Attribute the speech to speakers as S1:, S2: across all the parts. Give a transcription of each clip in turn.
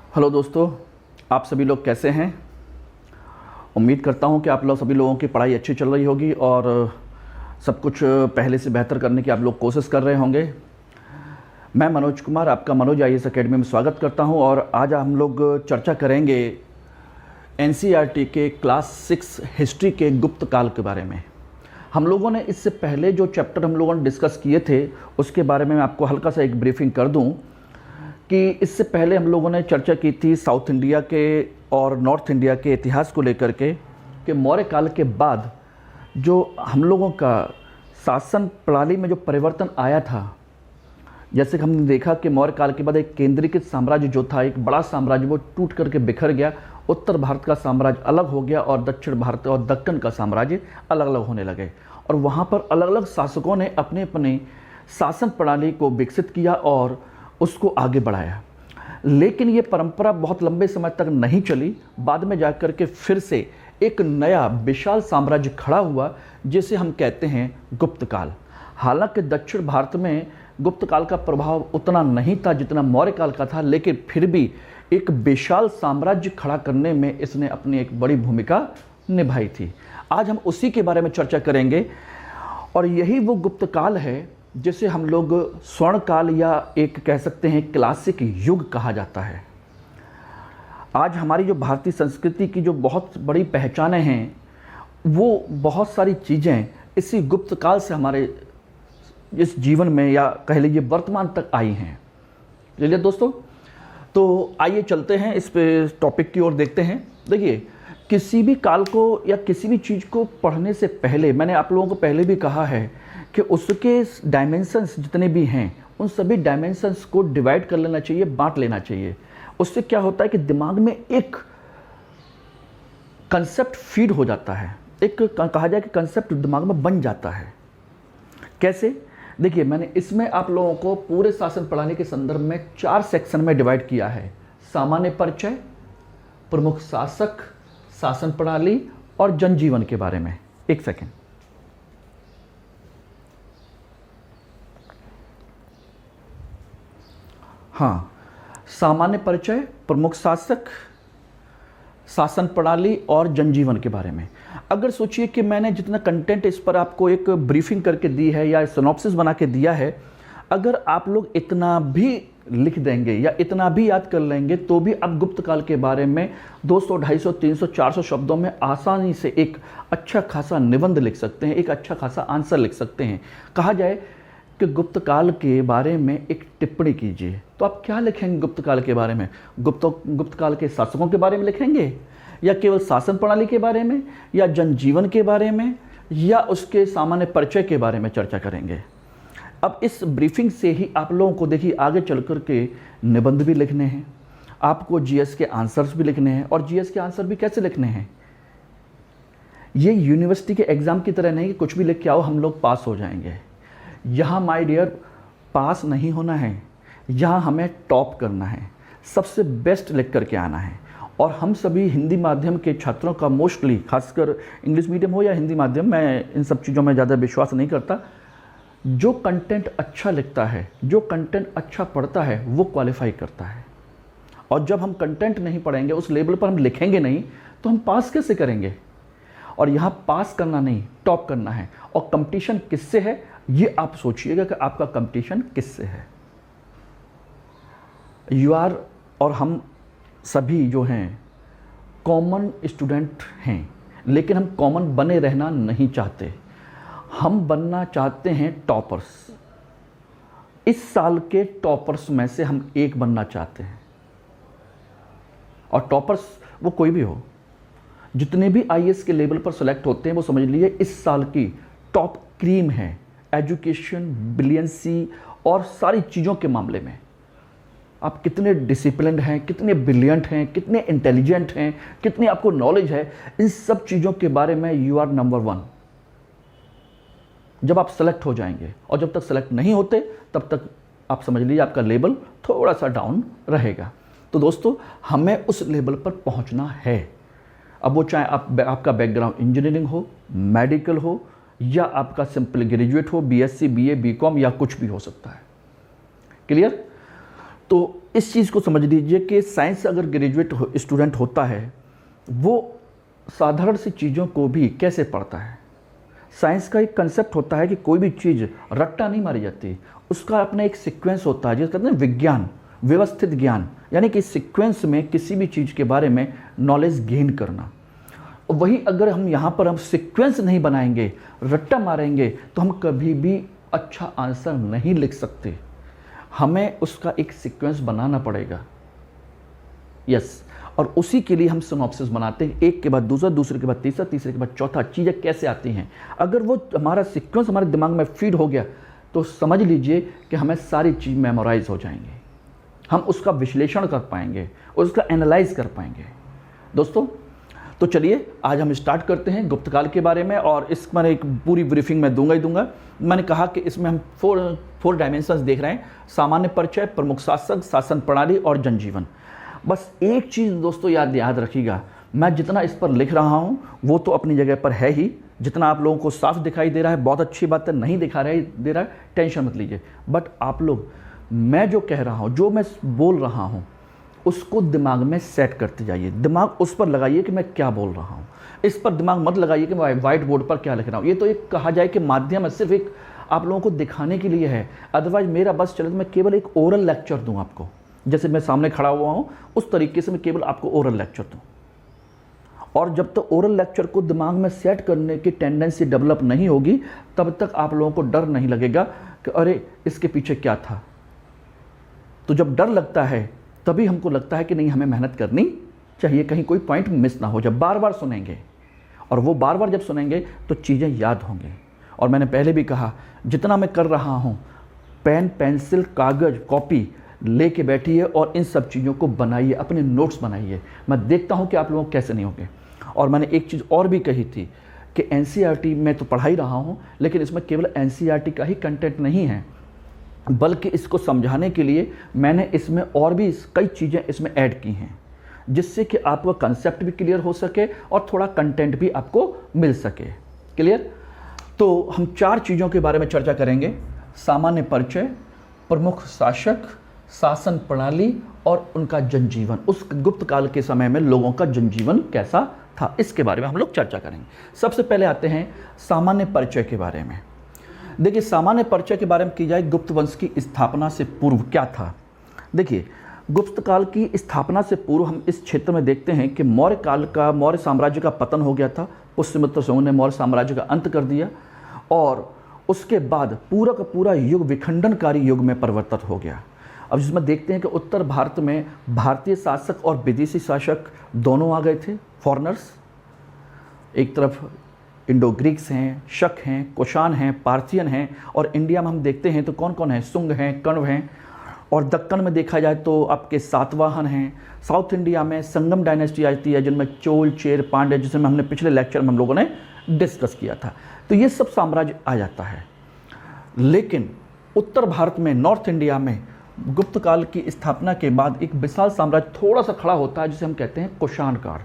S1: Hello दोस्तों, आप सभी लोग कैसे हैं। उम्मीद करता हूं कि आप लोग सभी लोगों की पढ़ाई अच्छी चल रही होगी और सब कुछ पहले से बेहतर करने की आप लोग कोशिश कर रहे होंगे। मैं मनोज कुमार आपका मनोज IAS अकेडमी में स्वागत करता हूं और आज हम लोग चर्चा करेंगे NCERT के क्लास 6 हिस्ट्री के गुप्त काल के बारे में। हम लोगों ने इससे पहले जो चैप्टर हम लोगों ने डिस्कस किए थे उसके बारे में मैं आपको हल्का सा एक ब्रीफिंग कर दूं कि इससे पहले हम लोगों ने चर्चा की थी साउथ इंडिया के और नॉर्थ इंडिया के इतिहास को लेकर के कि मौर्य काल के बाद जो हम लोगों का शासन प्रणाली में जो परिवर्तन आया था। जैसे कि हमने देखा कि मौर्य काल के बाद एक केंद्रीकृत साम्राज्य जो था, एक बड़ा साम्राज्य, वो टूट करके बिखर गया। उत्तर भारत का साम्राज्य अलग हो गया और दक्षिण भारत और दक्कन का साम्राज्य अलग अलग होने लगे और वहाँ पर अलग अलग शासकों ने अपने अपने शासन प्रणाली को विकसित किया और उसको आगे बढ़ाया। लेकिन ये परंपरा बहुत लंबे समय तक नहीं चली। बाद में जाकर के फिर से एक नया विशाल साम्राज्य खड़ा हुआ जिसे हम कहते हैं गुप्त काल। हालांकि दक्षिण भारत में गुप्त काल का प्रभाव उतना नहीं था जितना मौर्य काल का था, लेकिन फिर भी एक विशाल साम्राज्य खड़ा करने में इसने अपनी एक बड़ी भूमिका निभाई थी। आज हम उसी के बारे में चर्चा करेंगे और यही वो गुप्त काल है जिसे हम लोग स्वर्ण काल या एक कह सकते हैं क्लासिक युग कहा जाता है। आज हमारी जो भारतीय संस्कृति की जो बहुत बड़ी पहचानें हैं, वो बहुत सारी चीज़ें इसी गुप्त काल से हमारे इस जीवन में या कह लीजिए वर्तमान तक आई हैं। चलिए दोस्तों, तो आइए चलते हैं इस पे टॉपिक की ओर देखते हैं। देखिए, किसी भी काल को या किसी भी चीज़ को पढ़ने से पहले मैंने आप लोगों को पहले भी कहा है कि उसके डायमेंशंस जितने भी हैं उन सभी डायमेंशंस को डिवाइड कर लेना चाहिए, बांट लेना चाहिए। उससे क्या होता है कि दिमाग में एक कंसेप्ट फीड हो जाता है, एक कहा जाए कि कंसेप्ट दिमाग में बन जाता है। कैसे? देखिए, मैंने इसमें आप लोगों को पूरे शासन प्रणाली के संदर्भ में 4 सेक्शन में डिवाइड किया है। सामान्य परिचय, प्रमुख शासक, शासन प्रणाली और जनजीवन के बारे में। एक सेकेंड। हाँ, सामान्य परिचय, प्रमुख शासक, शासन प्रणाली और जनजीवन के बारे में। अगर सोचिए कि मैंने जितना कंटेंट इस पर आपको एक ब्रीफिंग करके दी है या सिनॉप्सिस बना के दिया है, अगर आप लोग इतना भी लिख देंगे या इतना भी याद कर लेंगे तो भी आप गुप्त काल के बारे में 200, 250, 300, 400 शब्दों में आसानी से एक अच्छा खासा निबंध लिख सकते हैं, एक अच्छा खासा आंसर लिख सकते हैं। कहा जाए कि गुप्त काल के बारे में एक टिप्पणी कीजिए, तो आप क्या लिखेंगे गुप्त काल के बारे में? गुप्त काल के शासकों के बारे में लिखेंगे या केवल शासन प्रणाली के बारे में या जनजीवन के बारे में या उसके सामान्य परिचय के बारे में चर्चा करेंगे? अब इस ब्रीफिंग से ही आप लोगों को देखिए आगे चल कर के निबंध भी लिखने हैं, आपको GS के आंसर्स भी लिखने हैं। और GS के आंसर भी कैसे लिखने हैं? ये यूनिवर्सिटी के एग्ज़ाम की तरह नहीं कि कुछ भी लिख के आओ हम लोग पास हो जाएंगे। यहाँ माय डियर पास नहीं होना है, यहाँ हमें टॉप करना है, सबसे बेस्ट लिख करके आना है। और हम सभी हिंदी माध्यम के छात्रों का मोस्टली, खासकर इंग्लिश मीडियम हो या हिंदी माध्यम, मैं इन सब चीज़ों में ज़्यादा विश्वास नहीं करता। जो कंटेंट अच्छा लिखता है, जो कंटेंट अच्छा पढ़ता है, वो क्वालिफाई करता है। और जब हम कंटेंट नहीं पढ़ेंगे, उस लेवल पर हम लिखेंगे नहीं, तो हम पास कैसे करेंगे? और यहाँ पास करना नहीं, टॉप करना है। और कंपटीशन किससे है, ये आप सोचिएगा कि आपका कंपटीशन किससे है। यू आर और हम सभी जो हैं कॉमन स्टूडेंट हैं, लेकिन हम कॉमन बने रहना नहीं चाहते। हम बनना चाहते हैं टॉपर्स। इस साल के टॉपर्स में से हम एक बनना चाहते हैं। और टॉपर्स वो कोई भी हो, जितने भी IAS के लेवल पर सेलेक्ट होते हैं, वो समझ लीजिए इस साल की टॉप क्रीम है एजुकेशन, ब्रिलियंसी और सारी चीज़ों के मामले में। आप कितने डिसिप्लिन्ड हैं, कितने ब्रिलियंट हैं, कितने इंटेलिजेंट हैं, कितनी आपको नॉलेज है, इन सब चीज़ों के बारे में यू आर नंबर 1 जब आप सेलेक्ट हो जाएंगे। और जब तक सेलेक्ट नहीं होते तब तक आप समझ लीजिए आपका लेवल थोड़ा सा डाउन रहेगा। तो दोस्तों, हमें उस लेवल पर पहुंचना है। अब वो चाहे आपका बैकग्राउंड इंजीनियरिंग हो, मेडिकल हो या आपका सिंपल ग्रेजुएट हो, BSc, BA, BCom या कुछ भी हो सकता है। क्लियर? तो इस चीज़ को समझ लीजिए कि साइंस अगर ग्रेजुएट स्टूडेंट होता है, वो साधारण सी चीज़ों को भी कैसे पढ़ता है। साइंस का एक कंसेप्ट होता है कि कोई भी चीज़ रट्टा नहीं मारी जाती, उसका अपना एक सीक्वेंस होता है, जिसे कहते हैं विज्ञान, व्यवस्थित ज्ञान, यानी कि सीक्वेंस में किसी भी चीज़ के बारे में नॉलेज गेन करना। वही अगर हम यहाँ पर हम सीक्वेंस नहीं बनाएंगे, रट्टा मारेंगे, तो हम कभी भी अच्छा आंसर नहीं लिख सकते। हमें उसका एक सीक्वेंस बनाना पड़ेगा। यस, और उसी के लिए हम सिनॉप्सिस बनाते हैं, एक के बाद दूसरा, दूसरे के बाद तीसरा, तीसरे के बाद चौथा। चीज़ें कैसे आती हैं, अगर वो हमारा सीक्वेंस हमारे दिमाग में फीड हो गया तो समझ लीजिए कि हमें सारी चीज़ मेमोराइज हो जाएंगे, हम उसका विश्लेषण कर पाएंगे, उसका एनालाइज कर पाएंगे। दोस्तों, तो चलिए आज हम स्टार्ट करते हैं गुप्तकाल के बारे में, और इस मैंने एक पूरी ब्रीफिंग मैं दूंगा ही दूंगा। मैंने कहा कि इसमें हम फोर डायमेंशंस देख रहे हैं: सामान्य परिचय, प्रमुख शासक, शासन प्रणाली और जनजीवन। बस एक चीज़ दोस्तों याद रखिएगा, मैं जितना इस पर लिख रहा हूँ वो तो अपनी जगह पर है ही, जितना आप लोगों को साफ दिखाई दे रहा है बहुत अच्छी बात है, नहीं दे रहा है टेंशन मत लीजिए। बट आप लोग, मैं जो कह रहा हूँ, जो मैं बोल रहा हूँ, उसको दिमाग में सेट करते जाइए। दिमाग उस पर लगाइए कि मैं क्या बोल रहा हूँ, इस पर दिमाग मत लगाइए कि मैं व्हाइट बोर्ड पर क्या लिख रहा हूँ। ये तो एक कहा जाए कि माध्यम है, सिर्फ एक आप लोगों को दिखाने के लिए है। अदरवाइज मेरा बस चले तो मैं केवल एक ओरल लेक्चर दूँ आपको, जैसे मैं सामने खड़ा हुआ हूँ उस तरीके से मैं केवल आपको ओरल लेक्चर दूँ। और जब तक ओरल लेक्चर को दिमाग में सेट करने की टेंडेंसी डेवलप नहीं होगी, तब तक आप लोगों को डर नहीं लगेगा कि अरे इसके पीछे क्या था। तो जब डर लगता है तभी हमको लगता है कि नहीं, हमें मेहनत करनी चाहिए, कहीं कोई पॉइंट मिस ना हो। जब बार बार सुनेंगे, और वो बार बार जब सुनेंगे तो चीज़ें याद होंगी। और मैंने पहले भी कहा, जितना मैं कर रहा हूँ, पेन, पेंसिल, कागज़, कॉपी लेके बैठिए और इन सब चीज़ों को बनाइए, अपने नोट्स बनाइए। मैं देखता हूँ कि आप लोग कैसे नहीं होंगे। और मैंने एक चीज़ और भी कही थी कि एनसीईआरटी में तो पढ़ा ही रहा हूँ, लेकिन इसमें केवल एनसीईआरटी का ही कंटेंट नहीं है, बल्कि इसको समझाने के लिए मैंने इसमें और भी कई चीज़ें इसमें ऐड की हैं, जिससे कि आपका कंसेप्ट भी क्लियर हो सके और थोड़ा कंटेंट भी आपको मिल सके। क्लियर? तो हम 4 चीज़ों के बारे में चर्चा करेंगे: सामान्य परिचय, प्रमुख शासक, शासन प्रणाली और उनका जनजीवन। उस गुप्त काल के समय में लोगों का जनजीवन कैसा था, इसके बारे में हम लोग चर्चा करेंगे। सबसे पहले आते हैं सामान्य परिचय के बारे में। देखिए, सामान्य परिचय के बारे में की जाए, गुप्त वंश की स्थापना से पूर्व क्या था। देखिए, गुप्त काल की स्थापना से पूर्व हम इस क्षेत्र में देखते हैं कि मौर्य साम्राज्य का पतन हो गया था। पुष्यमित्र सोन ने मौर्य साम्राज्य का अंत कर दिया, और उसके बाद पूरा का पूरा युग विखंडनकारी युग में परिवर्तित हो गया। अब जिसमें देखते हैं कि उत्तर भारत में भारतीय शासक और विदेशी शासक दोनों आ गए थे, फॉरेनर्स। एक तरफ इंडो ग्रीक्स हैं, शक हैं, कुषाण हैं, पार्थियन हैं, और इंडिया में हम देखते हैं तो कौन कौन है, सुंग हैं, कण्व हैं। और दक्कन में देखा जाए तो आपके सातवाहन हैं। साउथ इंडिया में संगम डायनेस्टी आती है, जिनमें चोल, चेर, पांड्य, जिसे हमने पिछले लेक्चर में हम लोगों ने डिस्कस किया था। तो ये सब साम्राज्य आ जाता है। लेकिन उत्तर भारत में, नॉर्थ इंडिया में गुप्त काल की स्थापना के बाद एक विशाल साम्राज्य थोड़ा सा खड़ा होता है, जिसे हम कहते हैं कुषाण काल,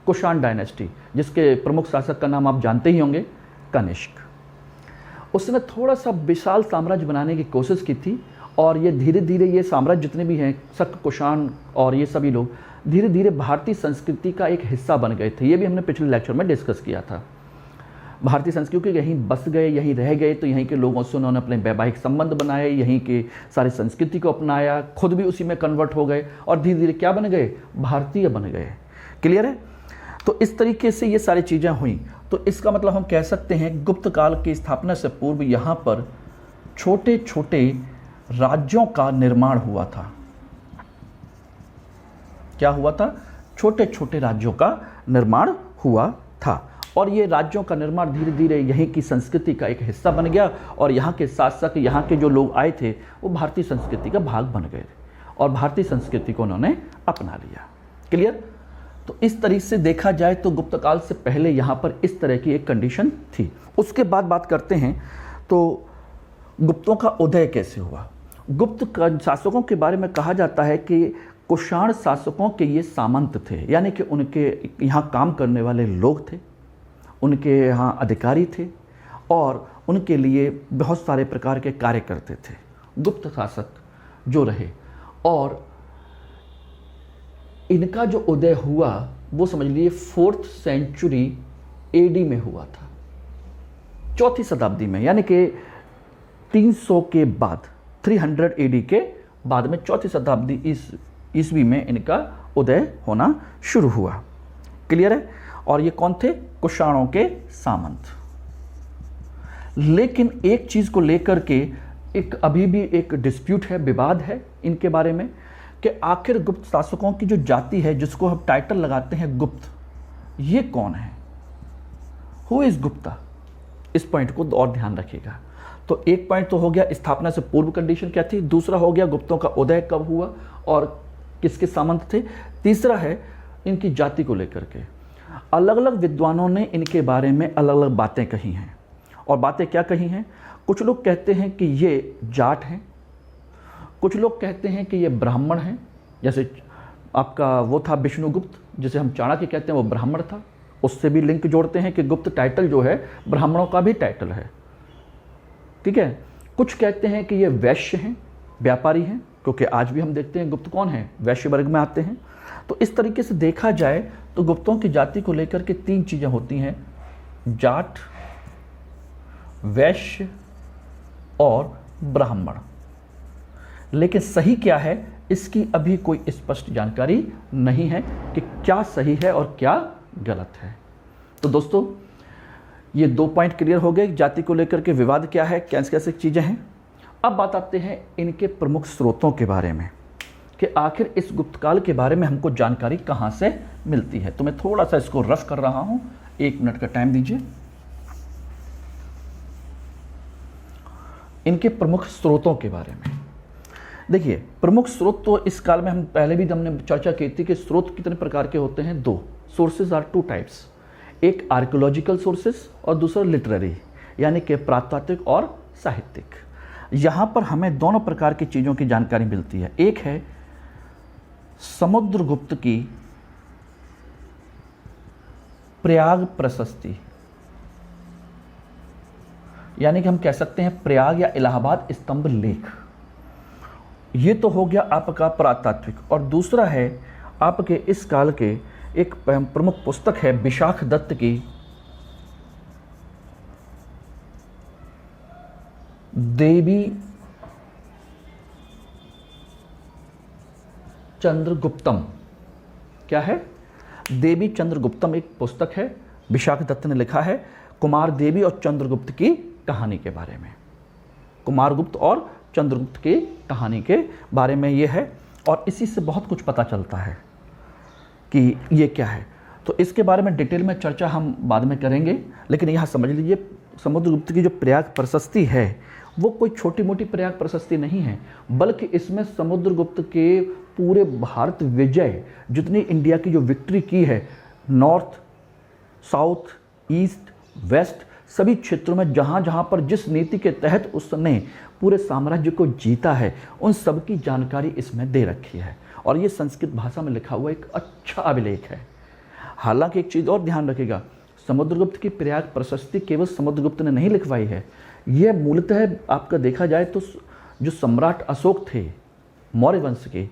S1: कुषाण डायनेस्टी, जिसके प्रमुख शासक का नाम आप जानते ही होंगे, कनिष्क। उसने थोड़ा सा विशाल साम्राज्य बनाने की कोशिश की थी, और ये धीरे धीरे ये साम्राज्य जितने भी हैं, शक, कुषाण और ये सभी लोग धीरे धीरे भारतीय संस्कृति का एक हिस्सा बन गए थे। ये भी हमने पिछले लेक्चर में डिस्कस किया था। भारतीय संस्कृति के यहीं बस गए, यहीं रह गए, तो यहीं के लोगों से उन्होंने अपने वैवाहिक संबंध बनाए, यहीं के सारे संस्कृति को अपनाया, खुद भी उसी में कन्वर्ट हो गए, और धीरे धीरे क्या बन गए, भारतीय बन गए। क्लियर है? तो इस तरीके से ये सारी चीज़ें हुई। तो इसका मतलब हम कह सकते हैं गुप्त काल की स्थापना से पूर्व यहाँ पर छोटे छोटे राज्यों का निर्माण हुआ था। क्या हुआ था? छोटे छोटे राज्यों का निर्माण हुआ था, और ये राज्यों का निर्माण धीरे धीरे यहीं की संस्कृति का एक हिस्सा बन गया, और यहाँ के शासक, यहाँ के जो लोग आए थे, वो भारतीय संस्कृति का भाग बन गए थे, और भारतीय संस्कृति को उन्होंने अपना लिया। क्लियर? तो इस तरीके से देखा जाए तो गुप्त काल से पहले यहाँ पर इस तरह की एक कंडीशन थी। उसके बाद बात करते हैं तो गुप्तों का उदय कैसे हुआ। गुप्त शासकों के बारे में कहा जाता है कि कुषाण शासकों के ये सामंत थे, यानी कि उनके यहाँ काम करने वाले लोग थे, उनके यहाँ अधिकारी थे, और उनके लिए बहुत सारे प्रकार के कार्य करते थे। गुप्त शासक जो रहे, और इनका जो उदय हुआ वो समझ लीजिए 4th सेंचुरी एडी में हुआ था, 4वीं शताब्दी में, यानी कि 300 के बाद, 300 एडी के बाद में 4वीं शताब्दी ईस्वी में इनका उदय होना शुरू हुआ। क्लियर है? और ये कौन थे? कुषाणों के सामंत। लेकिन एक चीज को लेकर के एक अभी भी एक डिस्प्यूट है, विवाद है इनके बारे में कि आखिर गुप्त शासकों की जो जाति है, जिसको हम टाइटल लगाते हैं गुप्त, ये कौन है? Who is Gupta? इस पॉइंट को और ध्यान रखिएगा। तो एक पॉइंट तो हो गया स्थापना से पूर्व कंडीशन क्या थी, दूसरा हो गया गुप्तों का उदय कब हुआ और किसके सामंत थे, तीसरा है इनकी जाति को लेकर के। अलग अलग विद्वानों ने इनके बारे में अलग अलग बातें कही हैं। और बातें क्या कही हैं? कुछ लोग कहते हैं कि ये जाट हैं, कुछ लोग कहते हैं कि ये ब्राह्मण हैं, जैसे आपका वो था विष्णुगुप्त, जिसे हम चाणक्य कहते हैं, वो ब्राह्मण था। उससे भी लिंक जोड़ते हैं कि गुप्त टाइटल जो है ब्राह्मणों का भी टाइटल है। ठीक है? कुछ कहते हैं कि ये वैश्य हैं, व्यापारी हैं, क्योंकि आज भी हम देखते हैं गुप्त कौन है, वैश्य वर्ग में आते हैं। तो इस तरीके से देखा जाए तो गुप्तों की जाति को लेकर के 3 चीज़ें होती हैं, जाट, वैश्य और ब्राह्मण। लेकिन सही क्या है, इसकी अभी कोई स्पष्ट जानकारी नहीं है कि क्या सही है और क्या गलत है। तो दोस्तों, ये 2 पॉइंट क्लियर हो गए, जाति को लेकर के विवाद क्या है, कैसे कैसे चीज़ें हैं। अब बात आते हैं इनके प्रमुख स्रोतों के बारे में कि आखिर इस गुप्त काल के बारे में हमको जानकारी कहाँ से मिलती है। तो मैं थोड़ा सा इसको रफ कर रहा हूँ, 1 मिनट का टाइम दीजिए। इनके प्रमुख स्रोतों के बारे में देखिए, प्रमुख स्रोत तो इस काल में हम पहले भी हमने चर्चा की थी कि स्रोत कितने प्रकार के होते हैं, 2 सोर्सेज आर 2 टाइप्स, एक आर्कियोलॉजिकल सोर्सेज और दूसरा लिटरेरी, यानी कि प्रातात्विक और साहित्यिक। यहाँ पर हमें दोनों प्रकार की चीज़ों की जानकारी मिलती है। एक है समुद्रगुप्त की प्रयाग प्रशस्ति, यानी कि हम कह सकते हैं प्रयाग या इलाहाबाद स्तंभ लेख। ये तो हो गया आपका प्रातात्विक। और दूसरा है आपके इस काल के एक प्रमुख पुस्तक है विशाख दत्त की देवी चंद्रगुप्तम। क्या है? देवी चंद्रगुप्तम एक पुस्तक है, विशाख दत्त ने लिखा है कुमार देवी और चंद्रगुप्त की कहानी के बारे में। कुमारगुप्त और चंद्रगुप्त की कहानी के बारे में ये है, और इसी से बहुत कुछ पता चलता है कि ये क्या है। तो इसके बारे में डिटेल में चर्चा हम बाद में करेंगे, लेकिन यहाँ समझ लीजिए समुद्रगुप्त की जो प्रयाग प्रशस्ति है वो कोई छोटी मोटी प्रयाग प्रशस्ति नहीं है, बल्कि इसमें समुद्रगुप्त के पूरे भारत विजय, जितनी इंडिया की जो विक्ट्री की है, नॉर्थ, साउथ, ईस्ट, वेस्ट, सभी क्षेत्रों में जहाँ जहाँ पर जिस नीति के तहत उसने पूरे साम्राज्य को जीता है, उन सब की जानकारी इसमें दे रखी है। और ये संस्कृत भाषा में लिखा हुआ एक अच्छा अभिलेख है। हालांकि एक चीज़ और ध्यान रखिएगा, समुद्रगुप्त की प्रयाग प्रशस्ति केवल समुद्रगुप्त ने नहीं लिखवाई है। यह मूलतः आपका देखा जाए तो जो सम्राट अशोक थे मौर्य वंश के,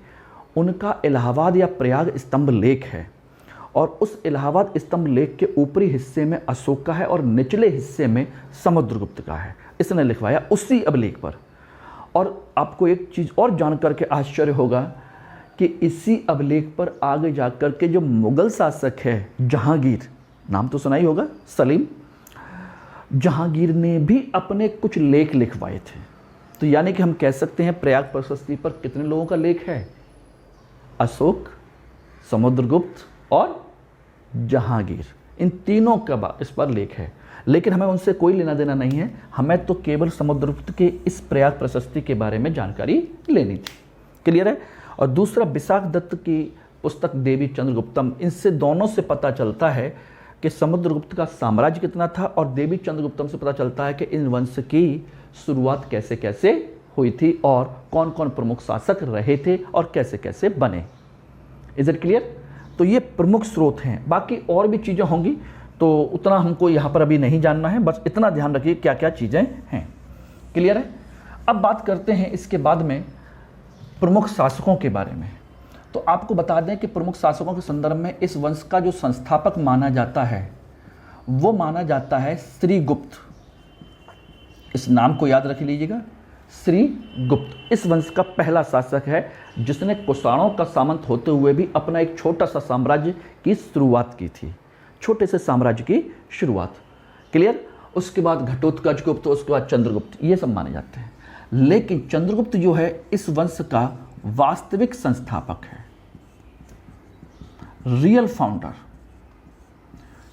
S1: उनका इलाहाबाद या प्रयाग स्तंभ लेख है। और उस इलाहाबाद स्तंभ लेख के ऊपरी हिस्से में अशोक का है और निचले हिस्से में समुद्रगुप्त का है। इसने लिखवाया उसी अभिलेख पर। और आपको एक चीज़ और जान करके आश्चर्य होगा कि इसी अभिलेख पर आगे जाकर के जो मुगल शासक है जहांगीर, नाम तो सुना ही होगा, सलीम, जहांगीर ने भी अपने कुछ लेख लिखवाए थे। तो यानी कि हम कह सकते हैं प्रयाग प्रशस्ति पर कितने लोगों का लेख है? अशोक, समुद्रगुप्त और जहांगीर, इन तीनों का इस पर लेख है। लेकिन हमें उनसे कोई लेना देना नहीं है, हमें तो केवल समुद्रगुप्त के इस प्रयाग प्रशस्ति के बारे में जानकारी लेनी थी। क्लियर है? और दूसरा विशाख दत्त की पुस्तक देवी चंद्रगुप्तम, इनसे दोनों से पता चलता है कि समुद्रगुप्त का साम्राज्य कितना था, और देवी चंद्रगुप्तम से पता चलता है कि इन वंश की शुरुआत कैसे कैसे हुई थी और कौन कौन प्रमुख शासक रहे थे और कैसे कैसे बने। Is it clear? तो ये प्रमुख स्रोत हैं। बाकी और भी चीज़ें होंगी तो उतना हमको यहाँ पर अभी नहीं जानना है, बस इतना ध्यान रखिए क्या क्या चीज़ें हैं। क्लियर है? अब बात करते हैं इसके बाद में प्रमुख शासकों के बारे में। तो आपको बता दें कि प्रमुख शासकों के संदर्भ में इस वंश का जो संस्थापक माना जाता है वो माना जाता है श्रीगुप्त। इस नाम को याद रख लीजिएगा, श्रीगुप्त इस वंश का पहला शासक है जिसने कुषाणों का सामंत होते हुए भी अपना एक छोटा सा साम्राज्य की शुरुआत की थी, छोटे से साम्राज्य की शुरुआत। क्लियर। उसके बाद घटोत्कच गुप्त, उसके बाद चंद्रगुप्त, ये सब माने जाते हैं। लेकिन चंद्रगुप्त जो है इस वंश का वास्तविक संस्थापक है, रियल फाउंडर।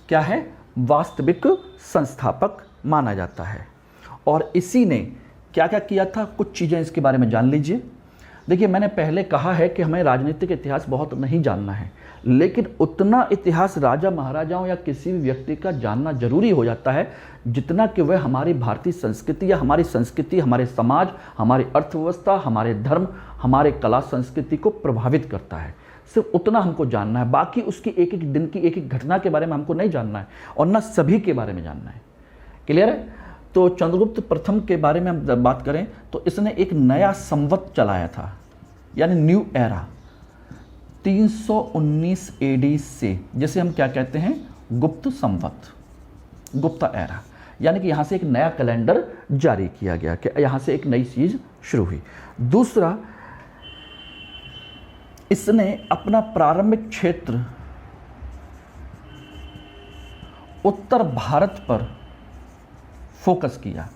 S1: क्या है? वास्तविक संस्थापक माना जाता है। और इसी ने क्या क्या किया था, कुछ चीज़ें इसके बारे में जान लीजिए। देखिए, मैंने पहले कहा है कि हमें राजनीतिक इतिहास बहुत नहीं जानना है, लेकिन उतना इतिहास राजा महाराजाओं या किसी भी व्यक्ति का जानना जरूरी हो जाता है जितना कि वह हमारी भारतीय संस्कृति या हमारी संस्कृति, हमारे समाज, हमारी अर्थव्यवस्था, हमारे धर्म, हमारे कला संस्कृति को प्रभावित करता है। सिर्फ उतना हमको जानना है, बाकी उसकी एक एक दिन की एक एक घटना के बारे में हमको नहीं जानना है और ना सभी के बारे में जानना है। क्लियर है? तो चंद्रगुप्त प्रथम के बारे में हम बात करें तो इसने एक नया संवत चलाया था, यानी न्यू एरा 319 एडी से, जिसे हम क्या कहते हैं, गुप्त संवत, गुप्ता एरा। यानी कि यहाँ से एक नया कैलेंडर जारी किया गया कि यहाँ से एक नई चीज शुरू हुई। दूसरा, इसने अपना प्रारंभिक क्षेत्र उत्तर भारत पर फोकस किया।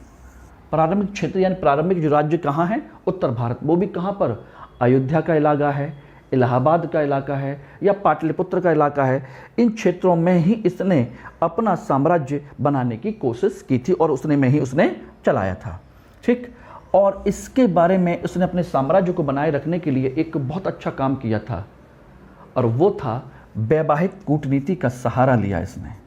S1: प्रारंभिक क्षेत्र यानी प्रारंभिक जो राज्य कहाँ है, उत्तर भारत, वो भी कहाँ पर, अयोध्या का इलाका है, इलाहाबाद का इलाका है या पाटलिपुत्र का इलाका है। इन क्षेत्रों में ही इसने अपना साम्राज्य बनाने की कोशिश की थी और उसने चलाया था। ठीक। और इसके बारे में उसने अपने साम्राज्य को बनाए रखने के लिए एक बहुत अच्छा काम किया था और वो था वैवाहिक कूटनीति का सहारा लिया इसने।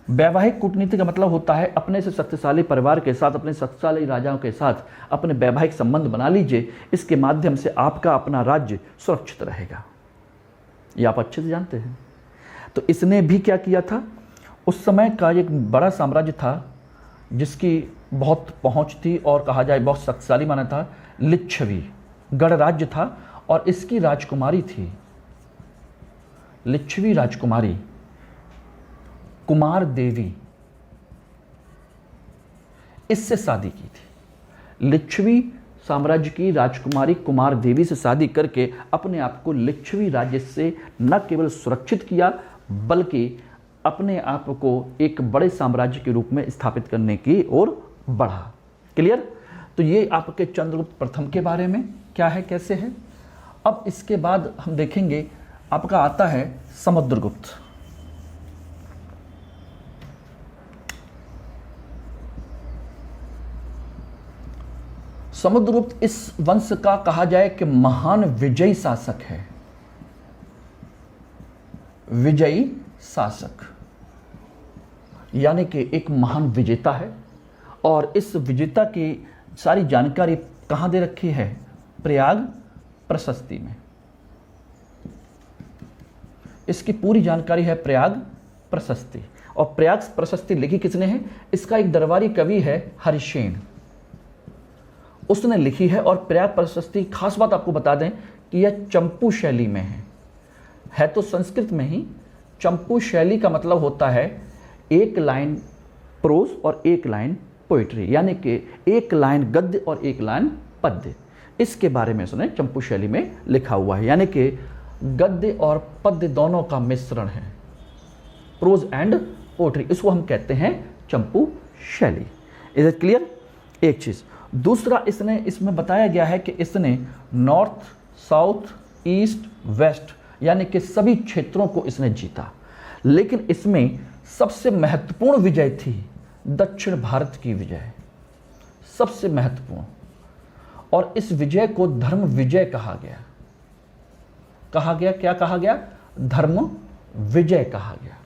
S1: वैवाहिक कूटनीति का मतलब होता है अपने से शक्तिशाली परिवार के साथ, अपने शक्तिशाली राजाओं के साथ अपने वैवाहिक संबंध बना लीजिए, इसके माध्यम से आपका अपना राज्य सुरक्षित रहेगा। ये आप अच्छे से जानते हैं। तो इसने भी क्या किया था, उस समय का एक बड़ा साम्राज्य था जिसकी बहुत पहुंच थी और कहा जाए बहुत शक्तिशाली माना था, लिच्छवी गणराज्य था और इसकी राजकुमारी थी लिच्छवी राजकुमारी कुमार देवी, इससे शादी की थी। लिच्छवी साम्राज्य की राजकुमारी कुमार देवी से शादी करके अपने आप को लिच्छवी राज्य से न केवल सुरक्षित किया बल्कि अपने आप को एक बड़े साम्राज्य के रूप में स्थापित करने की ओर बढ़ा। क्लियर? तो ये आपके चंद्रगुप्त प्रथम के बारे में क्या है, कैसे है। अब इसके बाद हम देखेंगे आपका आता है समुद्रगुप्त। समुद्रगुप्त इस वंश का कहा जाए कि महान विजयी शासक है, विजयी शासक यानी कि एक महान विजेता है। और इस विजेता की सारी जानकारी कहाँ दे रखी है, प्रयाग प्रशस्ति में। इसकी पूरी जानकारी है प्रयाग प्रशस्ति। और प्रयाग प्रशस्ति लिखी किसने है, इसका एक दरबारी कवि है हरिसेन, उसने लिखी है। और प्रयाग प्रशस्ति खास बात आपको बता दें कि यह चंपू शैली में है तो संस्कृत में ही। चंपू शैली का मतलब होता है एक लाइन प्रोज और एक पोइट्री, पोइट्री, यानी कि एक लाइन गद्य और एक लाइन पद्य। इसके बारे में उसने चंपू शैली में लिखा हुआ है, यानी कि गद्य और पद्य दोनों का मिश्रण है, प्रोज एंड पोइट्री। इसको हम कहते हैं चंपू शैली। Is it clear? एक चीज। दूसरा, इसमें बताया गया है कि इसने नॉर्थ, साउथ, ईस्ट, वेस्ट यानी कि सभी क्षेत्रों को इसने जीता। लेकिन इसमें सबसे महत्वपूर्ण विजय थी दक्षिण भारत की विजय, सबसे महत्वपूर्ण। और इस विजय को धर्म विजय कहा गया। क्या कहा गया? धर्म विजय कहा गया।